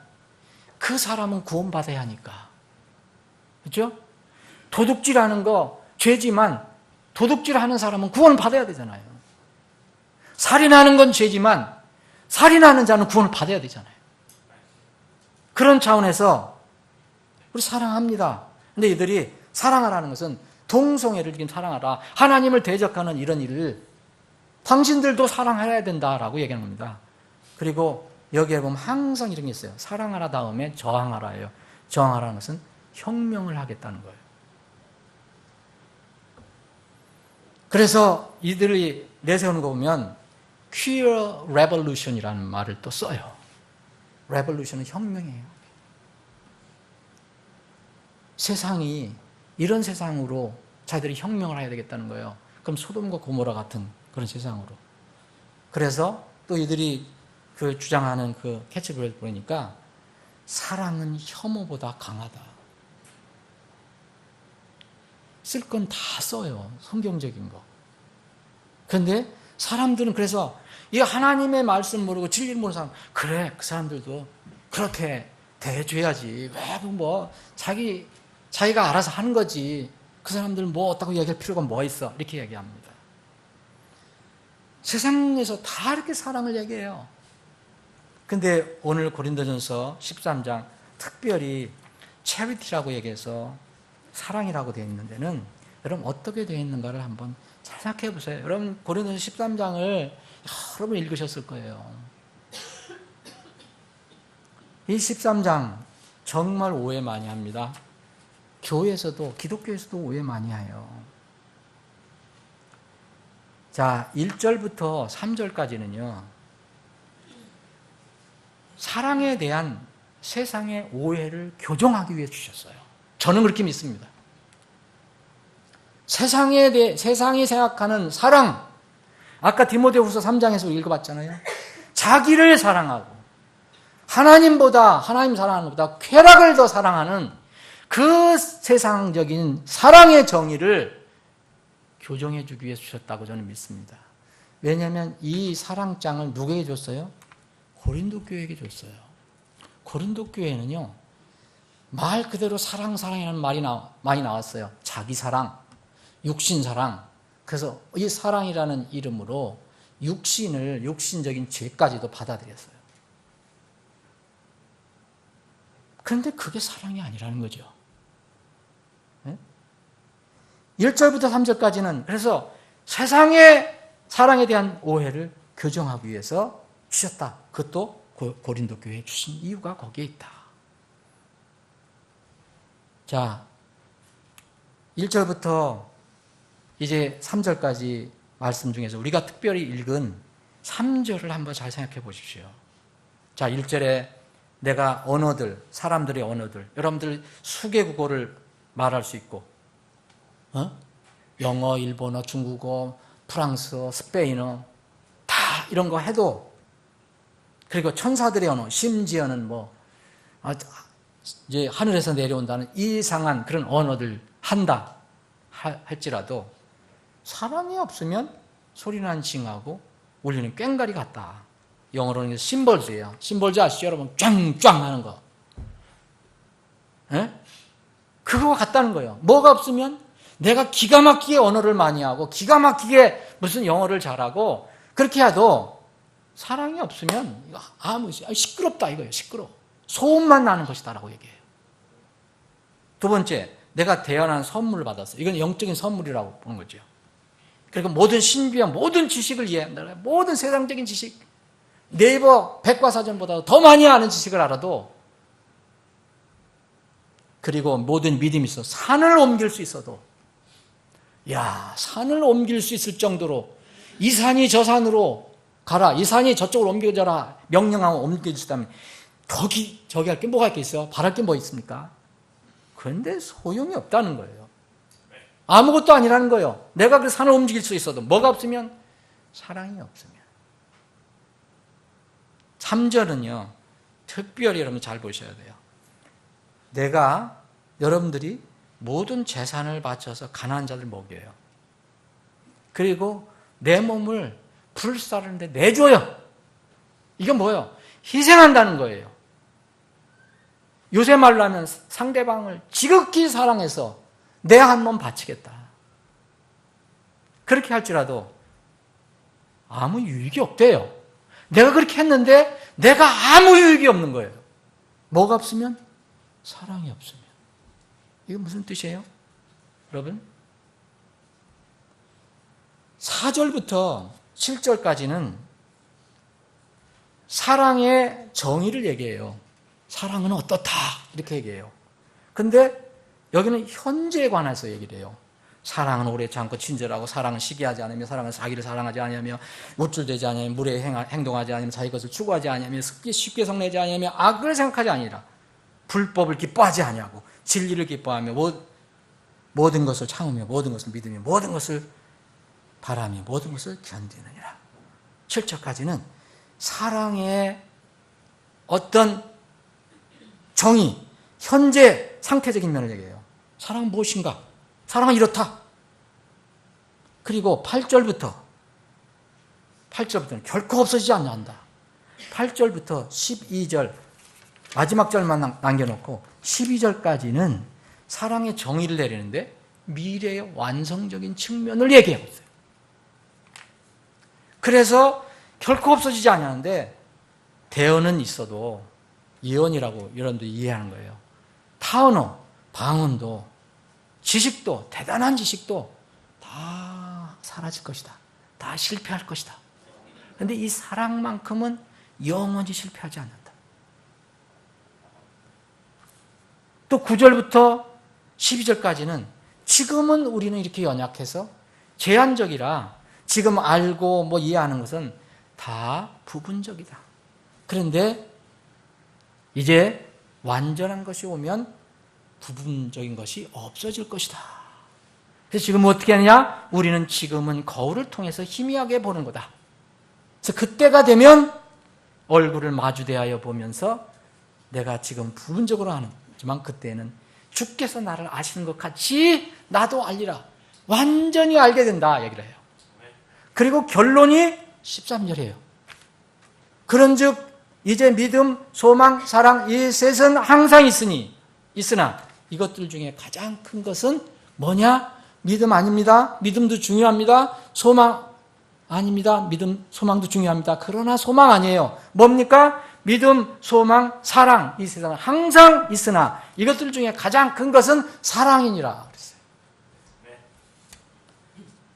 그 사람은 구원받아야 하니까. 그죠? 도둑질하는 거 죄지만 도둑질하는 사람은 구원받아야 되잖아요. 살인하는 건 죄지만 살인하는 자는 구원을 받아야 되잖아요. 그런 차원에서 우리 사랑합니다. 근데 이들이 사랑하라는 것은 동성애를 지금 사랑하라, 하나님을 대적하는 이런 일을 당신들도 사랑해야 된다라고 얘기하는 겁니다. 그리고 여기에 보면 항상 이런 게 있어요. 사랑하라 다음에 저항하라예요. 저항하라는 것은 혁명을 하겠다는 거예요. 그래서 이들이 내세우는 거 보면 Queer Revolution이라는 말을 또 써요. Revolution은 혁명이에요. 세상이 이런 세상으로 자기들이 혁명을 해야 되겠다는 거예요. 그럼 소돔과 고모라 같은 그런 세상으로. 그래서 또 이들이 그 주장하는 그 캐치프레이즈 보니까 사랑은 혐오보다 강하다. 쓸 건 다 써요. 성경적인 거. 그런데 사람들은 그래서 이 하나님의 말씀 모르고 진리를 모르는 사람, 그래, 그 사람들도 그렇게 대해줘야지. 왜 자기가 알아서 하는 거지. 그 사람들은 뭐 어떻다고 얘기할 필요가 뭐 있어. 이렇게 얘기합니다. 세상에서 다 이렇게 사랑을 얘기해요. 근데 오늘 고린도전서 13장 특별히 charity라고 얘기해서 사랑이라고 되어 있는 데는 여러분 어떻게 되어 있는가를 한번 잘 생각해 보세요. 여러분 고린도전서 13장을 여러분 읽으셨을 거예요. 이 13장 정말 오해 많이 합니다. 교회에서도, 기독교에서도 오해 많이 해요. 자, 1절부터 3절까지는요, 사랑에 대한 세상의 오해를 교정하기 위해 주셨어요. 저는 그렇게 믿습니다. 세상이 생각하는 사랑, 아까 디모데후서 3장에서 읽어봤잖아요. 자기를 사랑하고 하나님 사랑하는 것보다 쾌락을 더 사랑하는 그 세상적인 사랑의 정의를 교정해 주기 위해 주셨다고 저는 믿습니다. 왜냐하면 이 사랑장을 누구에게 줬어요? 고린도 교회에게 줬어요. 고린도 교회는요, 말 그대로 사랑이라는 말이 많이 나왔어요. 자기 사랑, 육신 사랑. 그래서 이 사랑이라는 이름으로 육신적인 죄까지도 받아들였어요. 그런데 그게 사랑이 아니라는 거죠. 1절부터 3절까지는 그래서 세상의 사랑에 대한 오해를 교정하기 위해서 주셨다. 그것도 고린도 교회에 주신 이유가 거기에 있다. 자, 1절부터 이제 3절까지 말씀 중에서 우리가 특별히 읽은 3절을 한번 잘 생각해 보십시오. 자, 1절에 내가 사람들의 언어들, 여러분들 수개국어를 말할 수 있고, 영어, 일본어, 중국어, 프랑스어, 스페인어, 다 이런 거 해도, 그리고 천사들의 언어, 심지어는 이제 하늘에서 내려온다는 이상한 그런 언어들 한다 할지라도, 사랑이 없으면 소리나는 징하고 울리는 꽹과리 같다. 영어로는 심벌즈예요. 심벌즈 아시죠, 여러분? 쫙쫙 하는 거. 그거와 같다는 거예요. 뭐가 없으면 내가 기가 막히게 언어를 많이 하고 기가 막히게 무슨 영어를 잘하고 그렇게 해도 사랑이 없으면 시끄럽다 이거예요. 시끄러워. 소음만 나는 것이다라고 얘기해요. 두 번째, 내가 대연한 선물을 받았어요. 이건 영적인 선물이라고 보는 거죠. 그리고 모든 신비한 모든 지식을 이해한다. 모든 세상적인 지식, 네이버 백과사전보다 더 많이 아는 지식을 알아도, 그리고 모든 믿음이 있어 산을 옮길 수 있어도, 산을 옮길 수 있을 정도로 이 산이 저 산으로 가라, 이 산이 저쪽으로 옮겨져라 명령하고 옮겨주시다면 저기 할 게 뭐가 있겠어요? 바랄 게 뭐 있습니까? 그런데 소용이 없다는 거예요. 아무것도 아니라는 거예요. 내가 그 산을 움직일 수 있어도 뭐가 없으면? 사랑이 없으면. 3절은요, 특별히 여러분 잘 보셔야 돼요. 여러분들이 모든 재산을 바쳐서 가난한 자들 먹여요. 그리고 내 몸을 불사르는데 내줘요. 이건 뭐예요? 희생한다는 거예요. 요새 말로 하면 상대방을 지극히 사랑해서 내 한 몸 바치겠다. 그렇게 할지라도 아무 유익이 없대요. 내가 그렇게 했는데 내가 아무 유익이 없는 거예요. 뭐가 없으면? 사랑이 없으면. 이게 무슨 뜻이에요? 여러분? 4절부터 7절까지는 사랑의 정의를 얘기해요. 사랑은 어떻다 이렇게 얘기해요. 근데 여기는 현재에 관해서 얘기를 해요. 사랑은 오래 참고 친절하고, 사랑은 시기하지 않으며, 사랑은 자기를 사랑하지 않으며, 우쭐대지 않으며, 무례히 행동하지 않으며, 자기 것을 추구하지 않으며, 쉽게 성내지 않으며, 악을 생각하지 아니라, 불법을 기뻐하지 아니하고, 진리를 기뻐하며, 모든 것을 참으며, 모든 것을 믿으며, 모든 것을 바라며, 모든 것을 견디느니라. 7절까지는 사랑의 어떤 정의, 현재 상태적인 면을 얘기해요. 사랑은 무엇인가? 사랑은 이렇다. 그리고 8절부터는 결코 없어지지 않는다. 8절부터 12절 마지막 절만 남겨놓고 12절까지는 사랑의 정의를 내리는데 미래의 완성적인 측면을 얘기하고 있어요. 그래서 결코 없어지지 않는데 대언은 있어도 예언이라고 여러분들이 이해하는 거예요. 타언어, 방언도, 지식도, 대단한 지식도 다 사라질 것이다. 다 실패할 것이다. 그런데 이 사랑만큼은 영원히 실패하지 않는다. 또 9절부터 12절까지는 지금은 우리는 이렇게 연약해서 제한적이라 지금 알고 뭐 이해하는 것은 다 부분적이다. 그런데 이제 완전한 것이 오면 부분적인 것이 없어질 것이다. 그래서 지금 어떻게 하느냐? 우리는 지금은 거울을 통해서 희미하게 보는 거다. 그래서 그때가 되면 얼굴을 마주대하여 보면서 내가 지금 부분적으로 하지만 그때는 주께서 나를 아시는 것 같이 나도 알리라. 완전히 알게 된다 얘기를 해요. 그리고 결론이 13절이에요. 그런즉 이제 믿음, 소망, 사랑 이 셋은 항상 있으나 이것들 중에 가장 큰 것은 뭐냐? 믿음 아닙니다. 믿음도 중요합니다. 소망 아닙니다. 믿음, 소망도 중요합니다. 그러나 소망 아니에요. 뭡니까? 믿음, 소망, 사랑 이 세상은 항상 있으나 이것들 중에 가장 큰 것은 사랑이니라 그랬어요.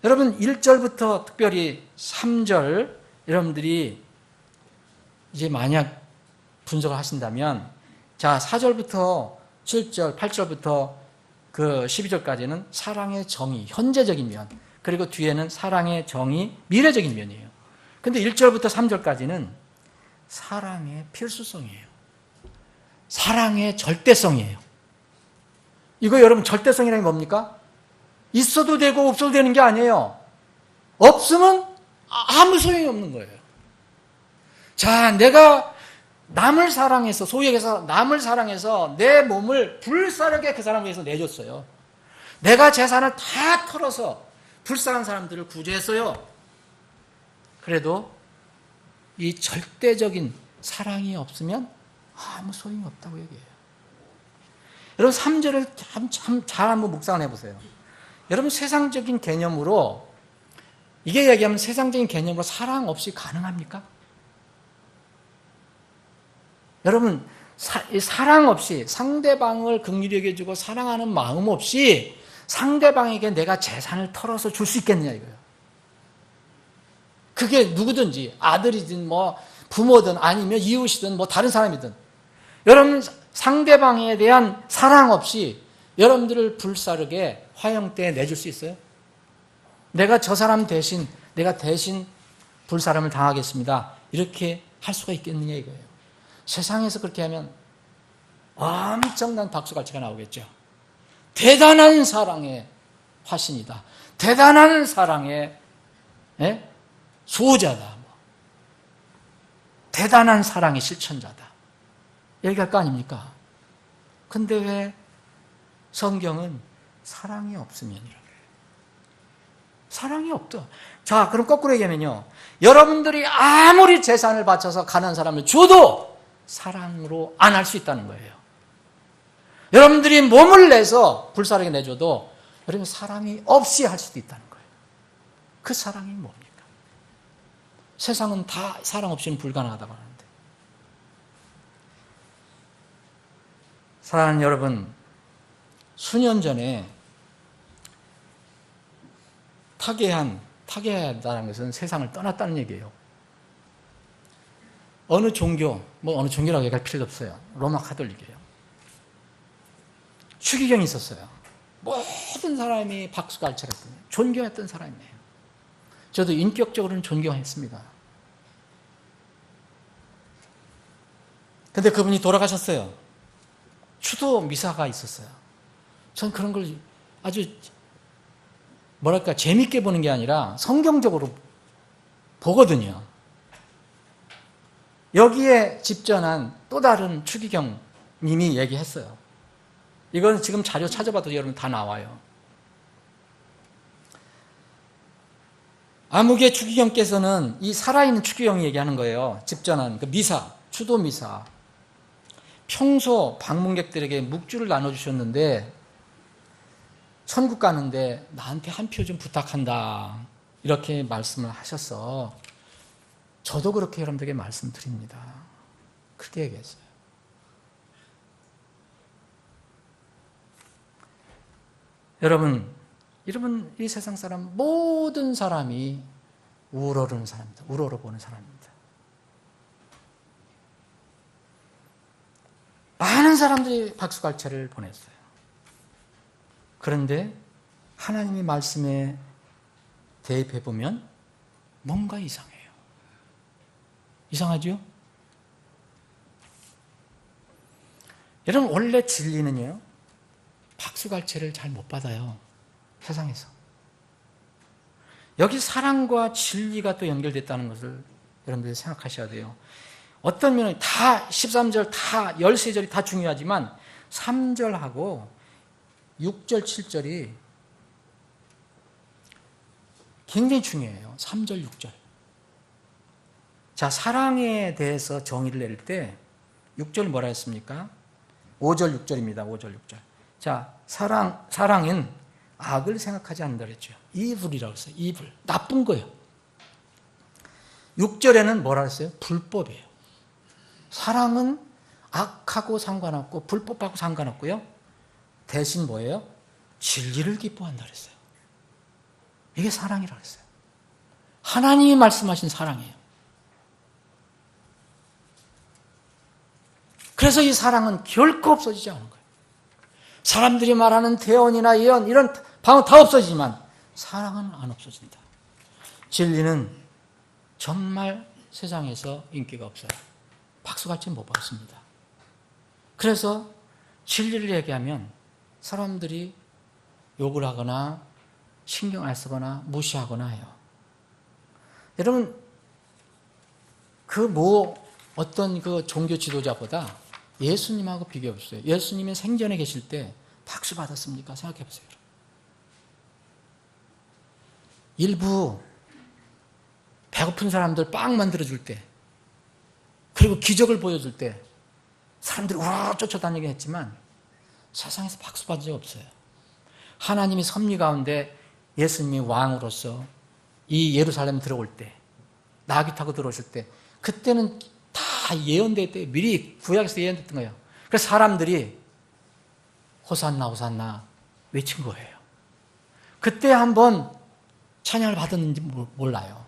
여러분 1절부터 특별히 3절 여러분들이 이제 만약 분석을 하신다면 자 4절부터 7절, 8절부터 그 12절까지는 사랑의 정의, 현재적인 면 그리고 뒤에는 사랑의 정의, 미래적인 면이에요. 근데 1절부터 3절까지는 사랑의 필수성이에요. 사랑의 절대성이에요. 이거 여러분 절대성이라는 게 뭡니까? 있어도 되고 없어도 되는 게 아니에요. 없으면 아무 소용이 없는 거예요. 자, 내가 남을 사랑해서 소위 얘기해서 남을 사랑해서 내 몸을 불사르게 그 사람을 위해서 내줬어요. 내가 재산을 다 털어서 불쌍한 사람들을 구제했어요. 그래도 이 절대적인 사랑이 없으면 아무 소용이 없다고 얘기해요. 여러분 3절을 참 잘 한번 묵상을 해보세요. 여러분 세상적인 개념으로 이게 얘기하면 세상적인 개념으로 사랑 없이 가능합니까? 여러분 사랑 없이 상대방을 긍휼히 여겨주고 사랑하는 마음 없이 상대방에게 내가 재산을 털어서 줄 수 있겠느냐 이거예요. 그게 누구든지 아들이든 뭐 부모든 아니면 이웃이든 뭐 다른 사람이든 여러분 상대방에 대한 사랑 없이 여러분들을 불사르게 화형대에 내줄 수 있어요? 내가 저 사람 대신 내가 대신 불사람을 당하겠습니다. 이렇게 할 수가 있겠느냐 이거예요. 세상에서 그렇게 하면 엄청난 박수갈채가 나오겠죠. 대단한 사랑의 화신이다. 대단한 사랑의 수호자다. 대단한 사랑의 실천자다. 얘기할 거 아닙니까? 근데 왜 성경은 사랑이 없으면이라고 해요. 사랑이 없다. 자, 그럼 거꾸로 얘기하면요. 여러분들이 아무리 재산을 바쳐서 가난한 사람을 줘도 사랑으로 안 할 수 있다는 거예요. 여러분들이 몸을 내서 불사르게 내줘도 여러분 사랑이 없이 할 수도 있다는 거예요. 그 사랑이 뭡니까? 세상은 다 사랑 없이는 불가능하다고 하는데. 사랑하는 여러분, 수년 전에 타계하다는 것은 세상을 떠났다는 얘기예요. 어느 종교, 뭐 어느 종교라고 얘기할 필요도 없어요. 로마 가톨릭이에요. 추기경이 있었어요. 모든 사람이 박수갈채를 했거든요. 존경했던 사람이에요. 저도 인격적으로는 존경했습니다. 근데 그분이 돌아가셨어요. 추도 미사가 있었어요. 전 그런 걸 아주 뭐랄까 재밌게 보는 게 아니라 성경적으로 보거든요. 여기에 집전한 또 다른 추기경 님이 얘기했어요. 이건 지금 자료 찾아봐도 여러분 다 나와요. 아무개 추기경께서는 이 살아있는 추기경이 얘기하는 거예요. 집전한 그 미사, 추도 미사. 평소 방문객들에게 묵주를 나눠주셨는데 천국 가는데 나한테 한 표 좀 부탁한다. 이렇게 말씀을 하셔서 저도 그렇게 여러분들에게 말씀드립니다. 그렇게 얘기했어요. 여러분 이 세상 사람 모든 사람이 우러르는 사람입니다. 우러러 보는 사람입니다. 많은 사람들이 박수갈채를 보냈어요. 그런데 하나님의 말씀에 대입해 보면 뭔가 이상해요. 이상하죠? 여러분, 원래 진리는요, 박수갈채를 잘 못 받아요. 세상에서. 여기 사랑과 진리가 또 연결됐다는 것을 여러분들이 생각하셔야 돼요. 어떤 면은 다 13절 다 13절이 다 중요하지만 3절하고 6절 7절이 굉장히 중요해요. 3절 6절. 자, 사랑에 대해서 정의를 내릴 때 6절 뭐라 했습니까? 5절 6절입니다. 5절 6절. 자, 사랑은 악을 생각하지 않는다 그랬죠. 이불이라고 했어요. 이불. 나쁜 거예요. 6절에는 뭐라 했어요? 불법이에요. 사랑은 악하고 상관없고 불법하고 상관없고요. 대신 뭐예요? 진리를 기뻐한다 그랬어요. 이게 사랑이라고 했어요. 하나님이 말씀하신 사랑이에요. 그래서 이 사랑은 결코 없어지지 않은 거예요. 사람들이 말하는 대언이나 예언 이런 방언 다 없어지지만 사랑은 안 없어진다. 진리는 정말 세상에서 인기가 없어요. 박수같이 못 받습니다. 그래서 진리를 얘기하면 사람들이 욕을 하거나 신경 안 쓰거나 무시하거나 해요. 여러분, 어떤 그 종교 지도자보다 예수님하고 비교 없어요. 예수님이 생전에 계실 때 박수 받았습니까? 생각해 보세요. 일부 배고픈 사람들 빵 만들어줄 때, 그리고 기적을 보여줄 때 사람들이 우르르 쫓아다니긴 했지만 세상에서 박수 받은 적 없어요. 하나님이 섭리 가운데 예수님이 왕으로서 이 예루살렘 들어올 때, 나귀 타고 들어오실 때, 그때는 다 예언됐대요. 미리 구약에서 예언됐던 거예요. 그래서 사람들이 호산나 호산나 외친 거예요. 그때 한번 찬양을 받았는지 몰라요.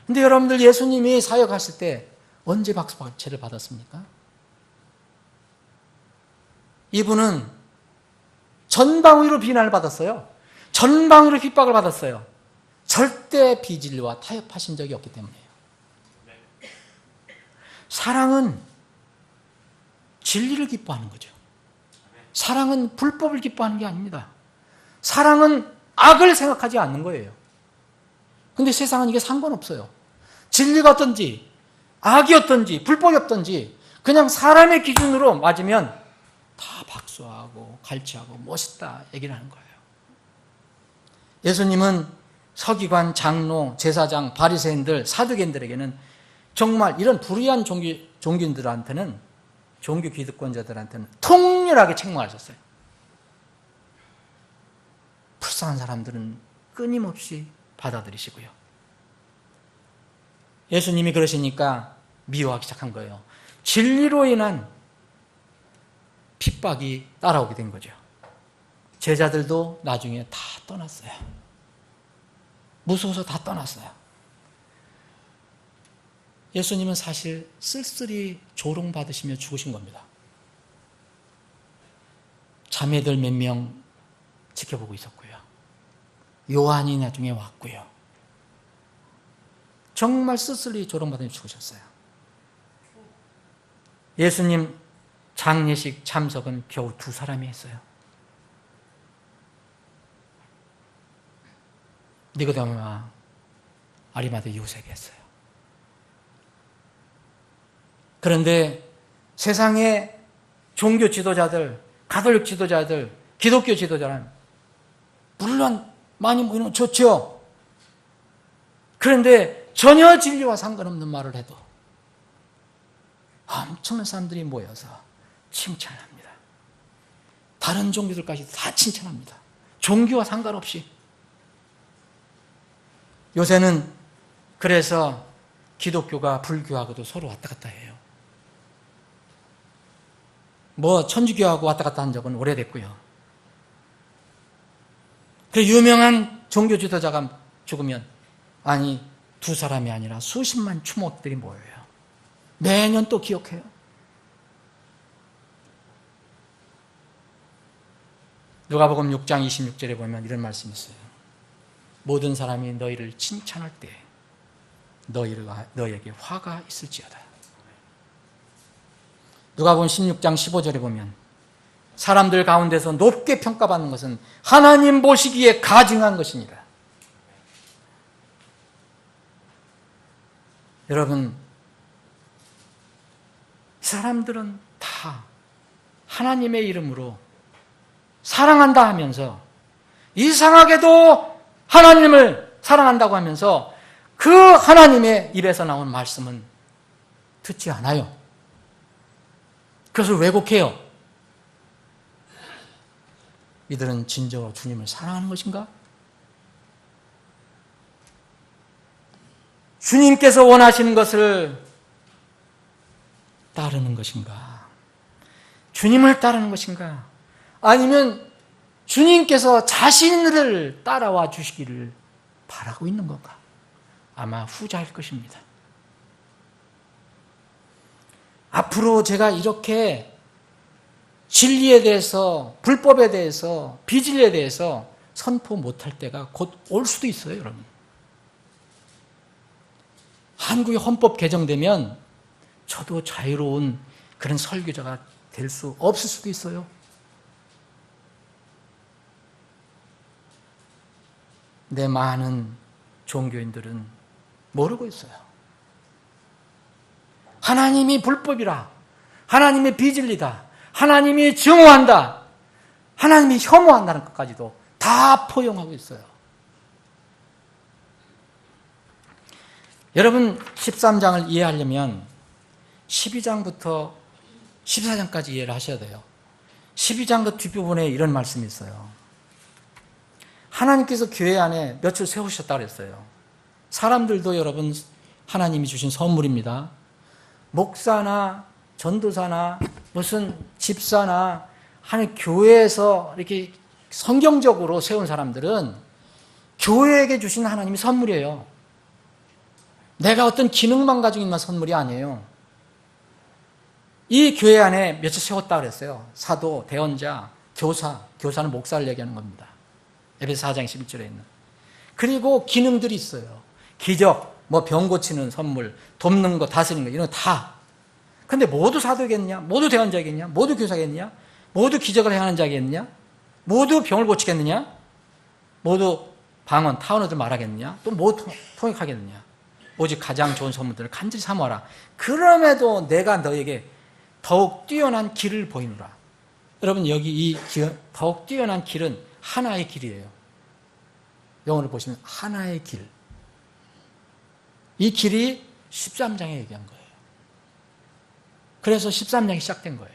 근데 여러분들, 예수님이 사역하실 때 언제 박수박채를 받았습니까? 이분은 전방위로 비난을 받았어요. 전방위로 핍박을 받았어요. 절대 비진리와 타협하신 적이 없기 때문이에요. 사랑은 진리를 기뻐하는 거죠. 사랑은 불법을 기뻐하는 게 아닙니다. 사랑은 악을 생각하지 않는 거예요. 근데 세상은 이게 상관없어요. 진리가 어떤지, 악이 어떤지, 불법이 어떤지 그냥 사람의 기준으로 맞으면 다 박수하고 갈치하고 멋있다 얘기를 하는 거예요. 예수님은 서기관, 장로, 제사장, 바리새인들, 사두개인들에게는 정말 이런 불의한 종교인들한테는, 종교 기득권자들한테는 통렬하게 책망하셨어요. 불쌍한 사람들은 끊임없이 받아들이시고요. 예수님이 그러시니까 미워하기 시작한 거예요. 진리로 인한 핍박이 따라오게 된 거죠. 제자들도 나중에 다 떠났어요. 무서워서 다 떠났어요. 예수님은 사실 쓸쓸히 조롱받으시며 죽으신 겁니다. 자매들 몇 명 지켜보고 있었고요. 요한이 나중에 왔고요. 정말 쓸쓸히 조롱받으며 죽으셨어요. 예수님 장례식 참석은 겨우 2사람이 했어요. 니고데모와 아리마대 요셉이 했어요. 그런데 세상의 종교 지도자들, 가톨릭 지도자들, 기독교 지도자는 물론 많이 모이는 건 좋죠. 그런데 전혀 진리와 상관없는 말을 해도 엄청난 사람들이 모여서 칭찬합니다. 다른 종교들까지 다 칭찬합니다. 종교와 상관없이. 요새는 그래서 기독교가 불교하고도 서로 왔다 갔다 해요. 천주교하고 왔다 갔다 한 적은 오래됐고요. 그 유명한 종교 지도자가 죽으면 2사람이 아니라 수십만 추모들이 모여요. 매년 또 기억해요. 누가복음 6장 26절에 보면 이런 말씀이 있어요. 모든 사람이 너희를 칭찬할 때 너희에게 화가 있을지어다. 누가복음 16장 15절에 보면 사람들 가운데서 높게 평가받는 것은 하나님 보시기에 가증한 것이니라. 여러분, 사람들은 다 하나님의 이름으로 사랑한다 하면서 이상하게도 하나님을 사랑한다고 하면서 그 하나님의 입에서 나온 말씀은 듣지 않아요. 그것을 왜곡해요. 이들은 진정으로 주님을 사랑하는 것인가? 주님께서 원하시는 것을 따르는 것인가? 주님을 따르는 것인가? 아니면 주님께서 자신을 따라와 주시기를 바라고 있는 건가? 아마 후자일 것입니다. 앞으로 제가 이렇게 진리에 대해서, 불법에 대해서, 비진리에 대해서 선포 못할 때가 곧 올 수도 있어요, 여러분. 한국의 헌법 개정되면 저도 자유로운 그런 설교자가 될 수 없을 수도 있어요. 내 많은 종교인들은 모르고 있어요. 하나님이 불법이라, 하나님이 비진리다, 하나님이 증오한다, 하나님이 혐오한다는 것까지도 다 포용하고 있어요. 여러분, 13장을 이해하려면 12장부터 14장까지 이해를 하셔야 돼요. 12장 그 뒷부분에 이런 말씀이 있어요. 하나님께서 교회 안에 몇을 세우셨다고 그랬어요. 사람들도 여러분 하나님이 주신 선물입니다. 목사나 전도사나 무슨 집사나 하는 교회에서 이렇게 성경적으로 세운 사람들은 교회에게 주신 하나님이 선물이에요. 내가 어떤 기능만 가지고 있는 선물이 아니에요. 이 교회 안에 몇을 세웠다 그랬어요. 사도, 대언자, 교사는 목사를 얘기하는 겁니다. 에베소 4장 11절에 있는. 그리고 기능들이 있어요. 기적, 병 고치는 선물, 돕는 거, 다스리는 거, 이런 거 다. 근데 모두 사도겠냐? 모두 대언자겠냐? 모두 교사겠냐? 모두 기적을 행하는 자겠냐? 모두 병을 고치겠느냐? 모두 방언, 타언어들 말하겠느냐? 또 모두 통역하겠느냐? 오직 가장 좋은 선물들을 간절히 사모하라. 그럼에도 내가 너에게 더욱 뛰어난 길을 보이노라. 여러분, 여기 이 더욱 뛰어난 길은 하나의 길이에요. 영어를 보시면 하나의 길. 이 길이 13장에 얘기한 거예요. 그래서 13장이 시작된 거예요.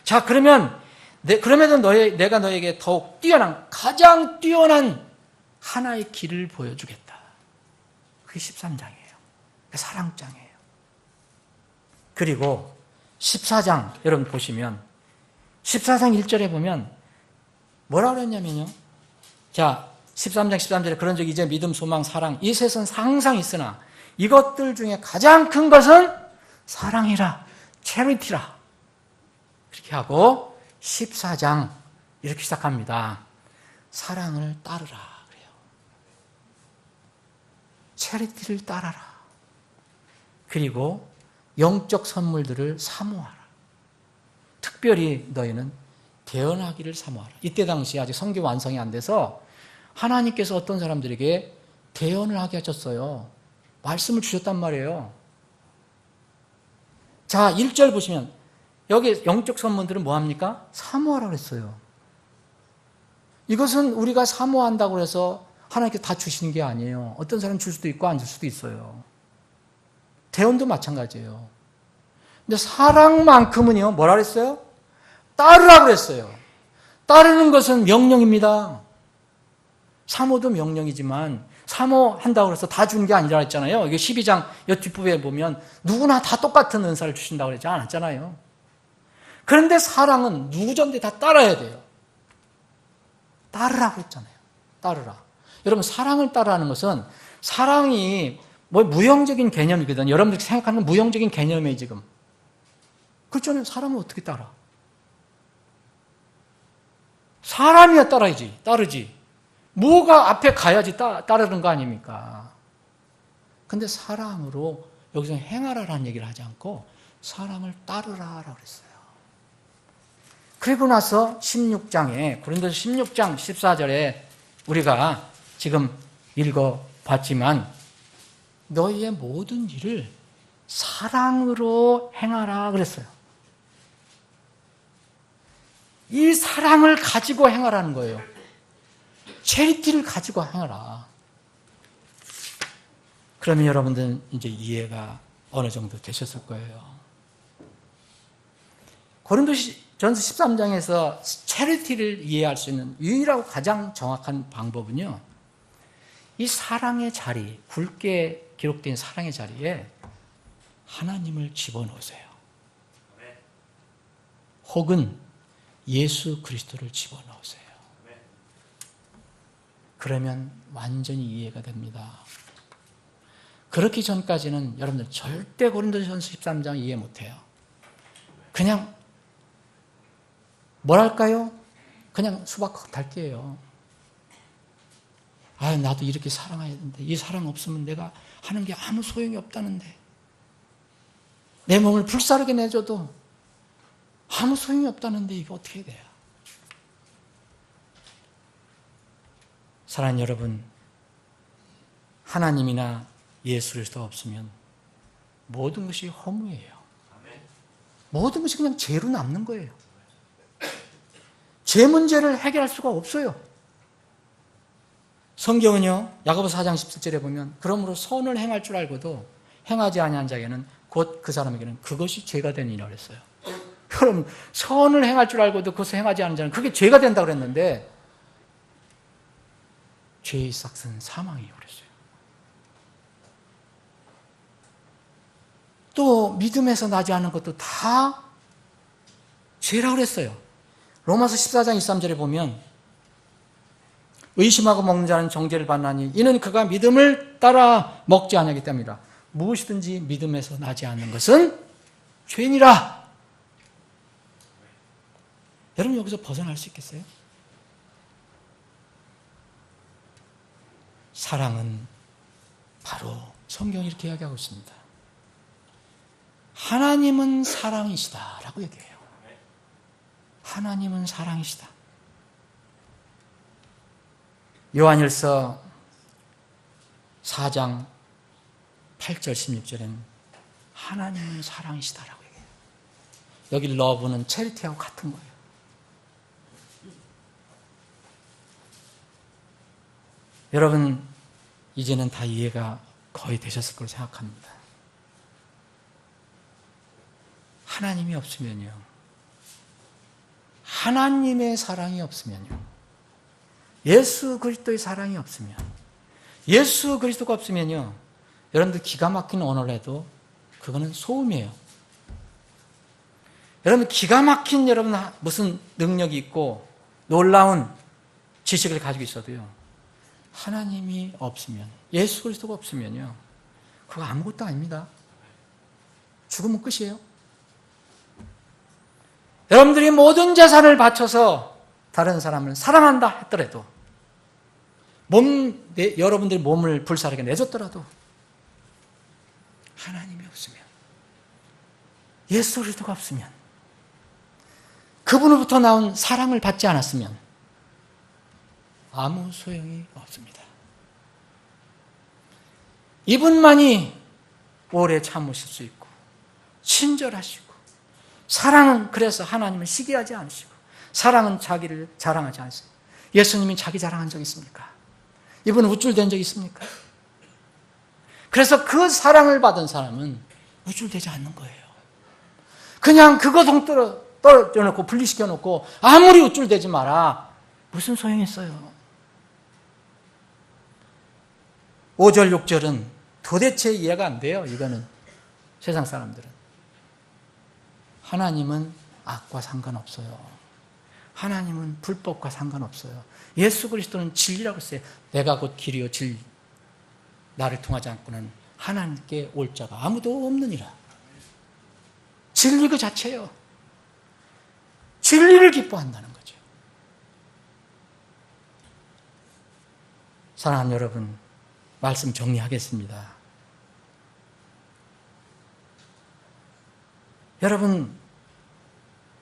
자, 그러면 그럼에도 내가 너에게 더욱 뛰어난, 가장 뛰어난 하나의 길을 보여주겠다. 그게 13장이에요. 사랑장이에요. 그리고 14장 여러분 보시면 14장 1절에 보면 뭐라고 그랬냐면요. 자, 13장 13절에 그런 적 이제 믿음, 소망, 사랑 이 셋은 항상 있으나 이것들 중에 가장 큰 것은 사랑이라, charity라. 이렇게 하고 14장 이렇게 시작합니다. 사랑을 따르라 그래요. charity를 따라라. 그리고 영적 선물들을 사모하라. 특별히 너희는 대언하기를 사모하라. 이때 당시 아직 성경 완성이 안 돼서 하나님께서 어떤 사람들에게 대언을 하게 하셨어요. 말씀을 주셨단 말이에요. 자, 1절 보시면 여기 영적 선물들은 뭐합니까? 사모하라 그랬어요. 이것은 우리가 사모한다고 해서 하나님께 다 주시는 게 아니에요. 어떤 사람 줄 수도 있고 안 줄 수도 있어요. 대언도 마찬가지예요. 근데 사랑만큼은요, 뭐라 그랬어요? 따르라고 그랬어요. 따르는 것은 명령입니다. 사모도 명령이지만 사모한다고 해서 다 주는 게 아니라 했잖아요. 이게 12장 여 뒷부분에 보면 누구나 다 똑같은 은사를 주신다고 그러지 않았잖아요. 그런데 사랑은 누구든지 다 따라야 돼요. 따르라고 했잖아요. 따르라. 여러분, 사랑을 따르라는 것은 사랑이 무형적인 개념이거든요. 여러분들이 생각하는 건 무형적인 개념이에요, 지금. 그렇잖아요. 사람을 어떻게 따라? 사람이야 따르지. 뭐가 앞에 가야지 따르는 거 아닙니까? 근데 사랑으로 여기서 행하라라는 얘기를 하지 않고 사랑을 따르라라고 그랬어요. 그리고 나서 16장에 고린도서 16장 14절에 우리가 지금 읽어봤지만 너희의 모든 일을 사랑으로 행하라 그랬어요. 이 사랑을 가지고 행하라는 거예요. 체리티를 가지고 행하라. 그러면 여러분들은 이제 이해가 어느 정도 되셨을 거예요. 고린도전서 13장에서 체리티를 이해할 수 있는 유일하고 가장 정확한 방법은요, 이 사랑의 자리, 굵게 기록된 사랑의 자리에 하나님을 집어넣으세요. 혹은 예수 그리스도를 집어넣으세요. 그러면 완전히 이해가 됩니다. 그렇기 전까지는 여러분들 절대 고린도전서 13장 이해 못해요. 그냥 뭐랄까요? 그냥 수박 닳기예요. 아, 나도 이렇게 사랑해야 되는데 이 사랑 없으면 내가 하는 게 아무 소용이 없다는데 내 몸을 불사르게 내줘도 아무 소용이 없다는데 이게 어떻게 돼요? 사랑하는 여러분, 하나님이나 예수 그리스도가 없으면 모든 것이 허무예요. 모든 것이 그냥 죄로 남는 거예요. 죄 문제를 해결할 수가 없어요. 성경은요, 야고보서 4장 17절에 보면 그러므로 선을 행할 줄 알고도 행하지 아니한 자에게는 곧 그 사람에게는 그것이 죄가 되니라 그랬어요. 그럼 선을 행할 줄 알고도 그것을 행하지 않은 자는 그게 죄가 된다고 그랬는데 죄의 삭은 사망이에요 그랬어요. 또 믿음에서 나지 않은 것도 다 죄라고 그랬어요. 로마서 14장 23절에 보면 의심하고 먹는 자는 정죄를 받나니 이는 그가 믿음을 따라 먹지 아니하기 때문이라. 무엇이든지 믿음에서 나지 않는 것은 죄니라. 여러분 여기서 벗어날 수 있겠어요? 사랑은 바로 성경이 이렇게 이야기하고 있습니다. 하나님은 사랑이시다라고 얘기해요. 하나님은 사랑이시다. 요한일서 4장 8절 16절에는 하나님은 사랑이시다라고 얘기해요. 여기 러브는 체리티하고 같은 거예요. 여러분 이제는 다 이해가 거의 되셨을 거로 생각합니다. 하나님이 없으면요, 하나님의 사랑이 없으면요, 예수 그리스도의 사랑이 없으면, 예수 그리스도가 없으면요, 여러분들 기가 막힌 언어를 해도 그거는 소음이에요. 여러분 기가 막힌 여러분 무슨 능력이 있고 놀라운 지식을 가지고 있어도요, 하나님이 없으면, 예수 그리스도가 없으면요, 그거 아무것도 아닙니다. 죽으면 끝이에요. 여러분들이 모든 재산을 바쳐서 다른 사람을 사랑한다 했더라도, 여러분들이 몸을 불사르게 내줬더라도 하나님이 없으면, 예수 그리스도가 없으면, 그분으로부터 나온 사랑을 받지 않았으면 아무 소용이 없습니다. 이분만이 오래 참으실 수 있고 친절하시고, 사랑은 그래서 하나님을 시기하지 않으시고, 사랑은 자기를 자랑하지 않으시고. 예수님이 자기 자랑한 적 있습니까? 이분은 우쭐댄 적 있습니까? 그래서 그 사랑을 받은 사람은 우쭐대지 않는 거예요. 그냥 그거 떨어져놓고 분리시켜놓고 아무리 우쭐대지 마라, 무슨 소용이 있어요? 5절 6절은 도대체 이해가 안 돼요. 이거는 세상 사람들은. 하나님은 악과 상관없어요. 하나님은 불법과 상관없어요. 예수 그리스도는 진리라고 했어요. 내가 곧 길이요 진리, 나를 통하지 않고는 하나님께 올 자가 아무도 없느니라. 진리 그 자체예요. 진리를 기뻐한다는 거죠. 사랑하는 여러분, 말씀 정리하겠습니다. 여러분,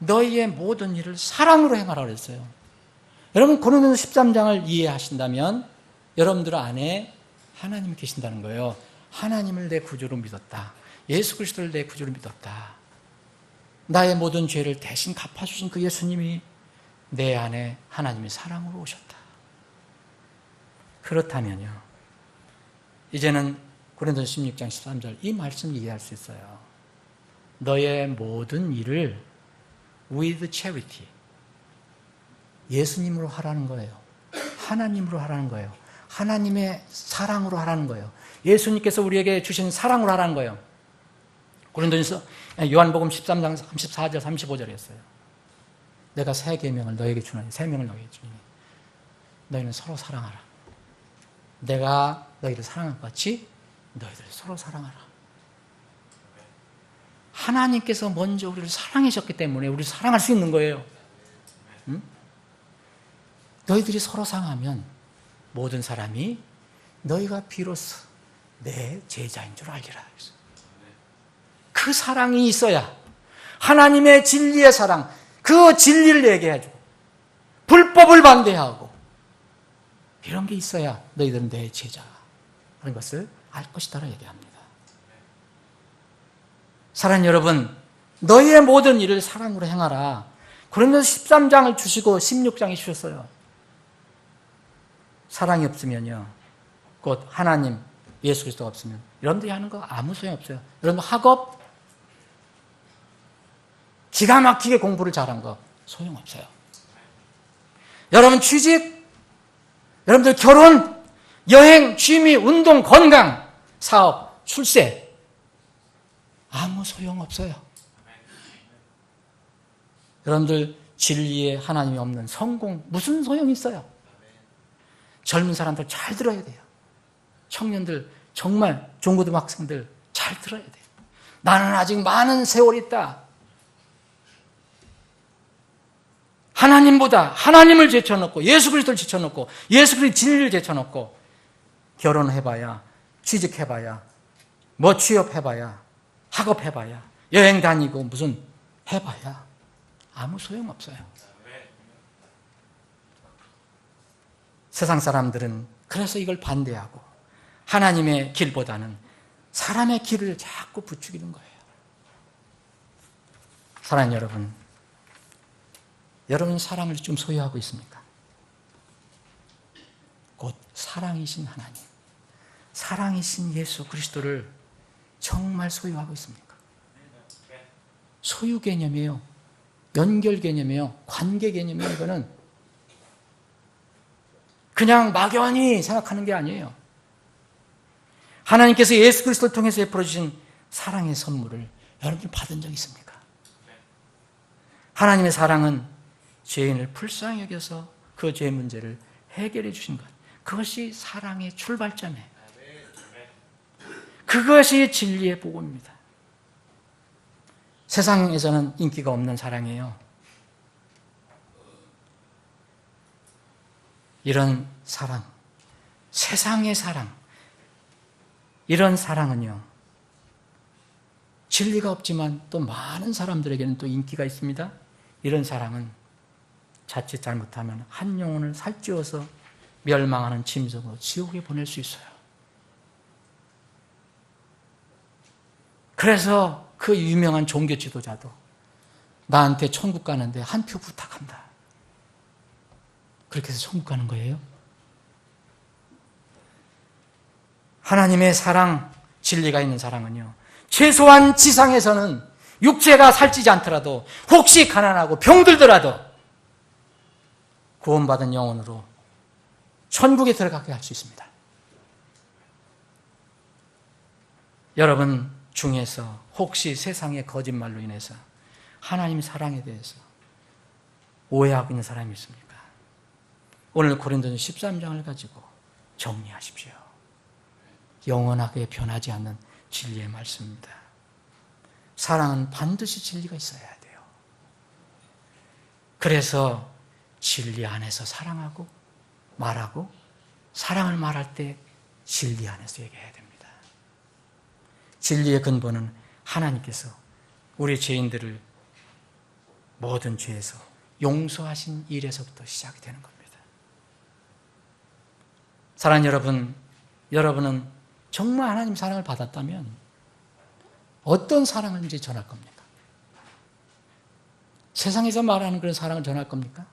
너희의 모든 일을 사랑으로 행하라 그랬어요. 여러분, 고린도서 13장을 이해하신다면 여러분들 안에 하나님이 계신다는 거예요. 하나님을 내 구주로 믿었다. 예수 그리스도를 내 구주로 믿었다. 나의 모든 죄를 대신 갚아주신 그 예수님이 내 안에 하나님의 사랑으로 오셨다. 그렇다면요, 이제는 고린도서 16장 13절 이 말씀을 이해할 수 있어요. 너의 모든 일을 with charity, 예수님으로 하라는 거예요. 하나님으로 하라는 거예요. 하나님의 사랑으로 하라는 거예요. 예수님께서 우리에게 주신 사랑으로 하라는 거예요. 고린도전서 요한복음 13장 34절 35절이었어요. 내가 새 계명을 너에게 주노니, 새 명을 너에게 주노니 너희는 서로 사랑하라. 내가 너희를 사랑한 것 같이 너희들 서로 사랑하라. 하나님께서 먼저 우리를 사랑하셨기 때문에 우리를 사랑할 수 있는 거예요. 응? 너희들이 서로 사랑하면 모든 사람이 너희가 비로소 내 제자인 줄 알리라. 그 사랑이 있어야, 하나님의 진리의 사랑, 그 진리를 얘기해주고 불법을 반대하고 이런 게 있어야 너희들은 내 제자라는 것을 알 것이다라고 얘기합니다. 사랑하는 여러분, 너희의 모든 일을 사랑으로 행하라. 고린도서 13장을 주시고 16장에 주셨어요. 사랑이 없으면요, 곧 하나님, 예수 그리스도가 없으면 여러분들이 하는 거 아무 소용없어요. 여러분 학업 기가 막히게 공부를 잘한 거 소용없어요. 여러분 취직, 여러분들 결혼, 여행, 취미, 운동, 건강, 사업, 출세 아무 소용없어요. 여러분들 진리에 하나님이 없는 성공 무슨 소용이 있어요? 젊은 사람들 잘 들어야 돼요. 청년들, 정말 중고등학생들 잘 들어야 돼요. 나는 아직 많은 세월이 있다. 하나님보다 하나님을 제쳐놓고 예수 그리스도를 제쳐놓고 예수 그리스도의 진리를 제쳐놓고 결혼해봐야, 취직해봐야, 뭐 취업해봐야, 학업해봐야, 여행 다니고 무슨 해봐야 아무 소용없어요. 세상 사람들은 그래서 이걸 반대하고 하나님의 길보다는 사람의 길을 자꾸 부추기는 거예요. 사랑하는 여러분, 여러분 사랑을 좀 소유하고 있습니까? 곧 사랑이신 하나님, 사랑이신 예수 그리스도를 정말 소유하고 있습니까? 소유 개념이에요. 연결 개념이에요. 관계 개념이에요. 이거는 그냥 막연히 생각하는 게 아니에요. 하나님께서 예수 그리스도를 통해서 베풀어 주신 사랑의 선물을 여러분 받은 적 있습니까? 하나님의 사랑은 죄인을 불쌍히 여겨서 그 죄 문제를 해결해 주신 것, 그것이 사랑의 출발점이에요. 그것이 진리의 복음입니다. 세상에서는 인기가 없는 사랑이에요. 이런 사랑, 세상의 사랑, 이런 사랑은요, 진리가 없지만 또 많은 사람들에게는 또 인기가 있습니다. 이런 사랑은 자칫 잘못하면 한 영혼을 살찌워서 멸망하는 짐승으로 지옥에 보낼 수 있어요. 그래서 그 유명한 종교 지도자도 나한테 천국 가는데 한 표 부탁한다. 그렇게 해서 천국 가는 거예요? 하나님의 사랑, 진리가 있는 사랑은요, 최소한 지상에서는 육체가 살찌지 않더라도 혹시 가난하고 병들더라도 구원받은 영혼으로 천국에 들어가게 할 수 있습니다. 여러분 중에서 혹시 세상의 거짓말로 인해서 하나님 사랑에 대해서 오해하고 있는 사람이 있습니까? 오늘 고린도전 13장을 가지고 정리하십시오. 영원하게 변하지 않는 진리의 말씀입니다. 사랑은 반드시 진리가 있어야 돼요. 그래서 진리 안에서 사랑하고 말하고 사랑을 말할 때 진리 안에서 얘기해야 됩니다. 진리의 근본은 하나님께서 우리 죄인들을 모든 죄에서 용서하신 일에서부터 시작이 되는 겁니다. 사랑하는 여러분, 여러분은 정말 하나님 사랑을 받았다면 어떤 사랑을 이제 전할 겁니까? 세상에서 말하는 그런 사랑을 전할 겁니까?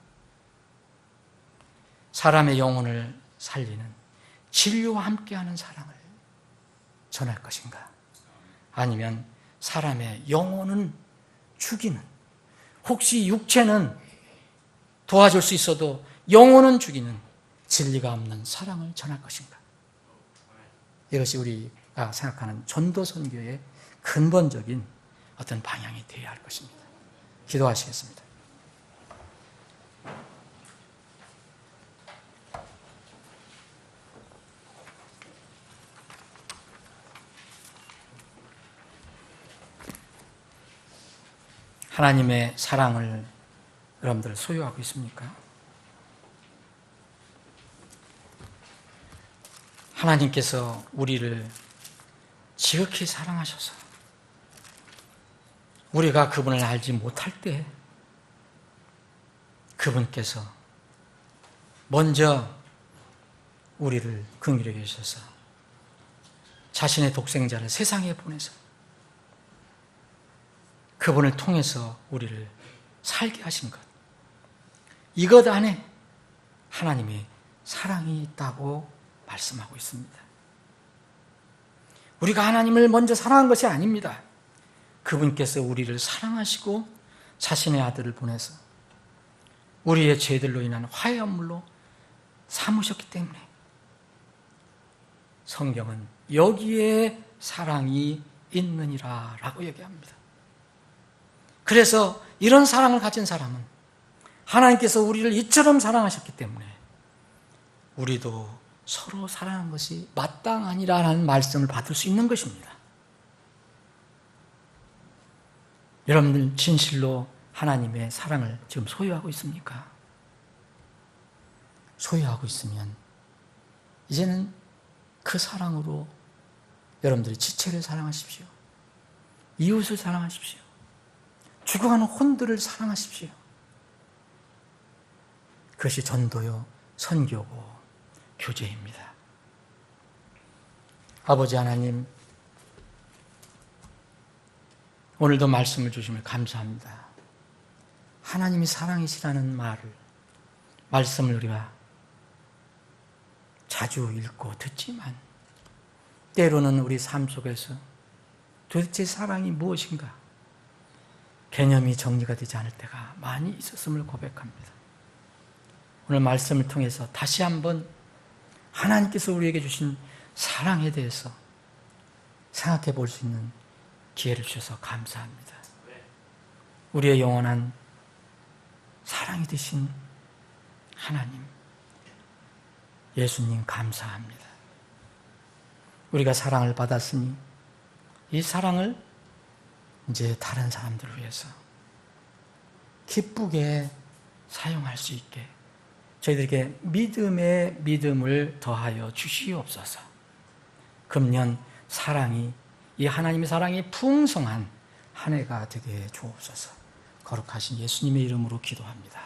사람의 영혼을 살리는 진리와 함께하는 사랑을 전할 것인가? 아니면 사람의 영혼은 죽이는, 혹시 육체는 도와줄 수 있어도 영혼은 죽이는 진리가 없는 사랑을 전할 것인가? 이것이 우리가 생각하는 전도 선교의 근본적인 어떤 방향이 되어야 할 것입니다. 기도하시겠습니다. 하나님의 사랑을 여러분들 소유하고 있습니까? 하나님께서 우리를 지극히 사랑하셔서 우리가 그분을 알지 못할 때 그분께서 먼저 우리를 긍휼히 여기셔서 자신의 독생자를 세상에 보내서 그분을 통해서 우리를 살게 하신 것, 이것 안에 하나님의 사랑이 있다고 말씀하고 있습니다. 우리가 하나님을 먼저 사랑한 것이 아닙니다. 그분께서 우리를 사랑하시고 자신의 아들을 보내서 우리의 죄들로 인한 화해연물로 삼으셨기 때문에 성경은 여기에 사랑이 있느니라 라고 얘기합니다. 그래서 이런 사랑을 가진 사람은 하나님께서 우리를 이처럼 사랑하셨기 때문에 우리도 서로 사랑하는 것이 마땅하니라는 말씀을 받을 수 있는 것입니다. 여러분들 진실로 하나님의 사랑을 지금 소유하고 있습니까? 소유하고 있으면 이제는 그 사랑으로 여러분들이 지체를 사랑하십시오. 이웃을 사랑하십시오. 죽어가는 혼들을 사랑하십시오. 그것이 전도요, 선교고 교제입니다. 아버지 하나님, 오늘도 말씀을 주시면 감사합니다. 하나님이 사랑이시라는 말씀을 우리가 자주 읽고 듣지만 때로는 우리 삶 속에서 도대체 사랑이 무엇인가 개념이 정리가 되지 않을 때가 많이 있었음을 고백합니다. 오늘 말씀을 통해서 다시 한번 하나님께서 우리에게 주신 사랑에 대해서 생각해 볼 수 있는 기회를 주셔서 감사합니다. 우리의 영원한 사랑이 되신 하나님, 예수님 감사합니다. 우리가 사랑을 받았으니 이 사랑을 이제 다른 사람들을 위해서 기쁘게 사용할 수 있게 저희들에게 믿음에 믿음을 더하여 주시옵소서. 금년 사랑이, 이 하나님의 사랑이 풍성한 한 해가 되게 해 주옵소서. 거룩하신 예수님의 이름으로 기도합니다.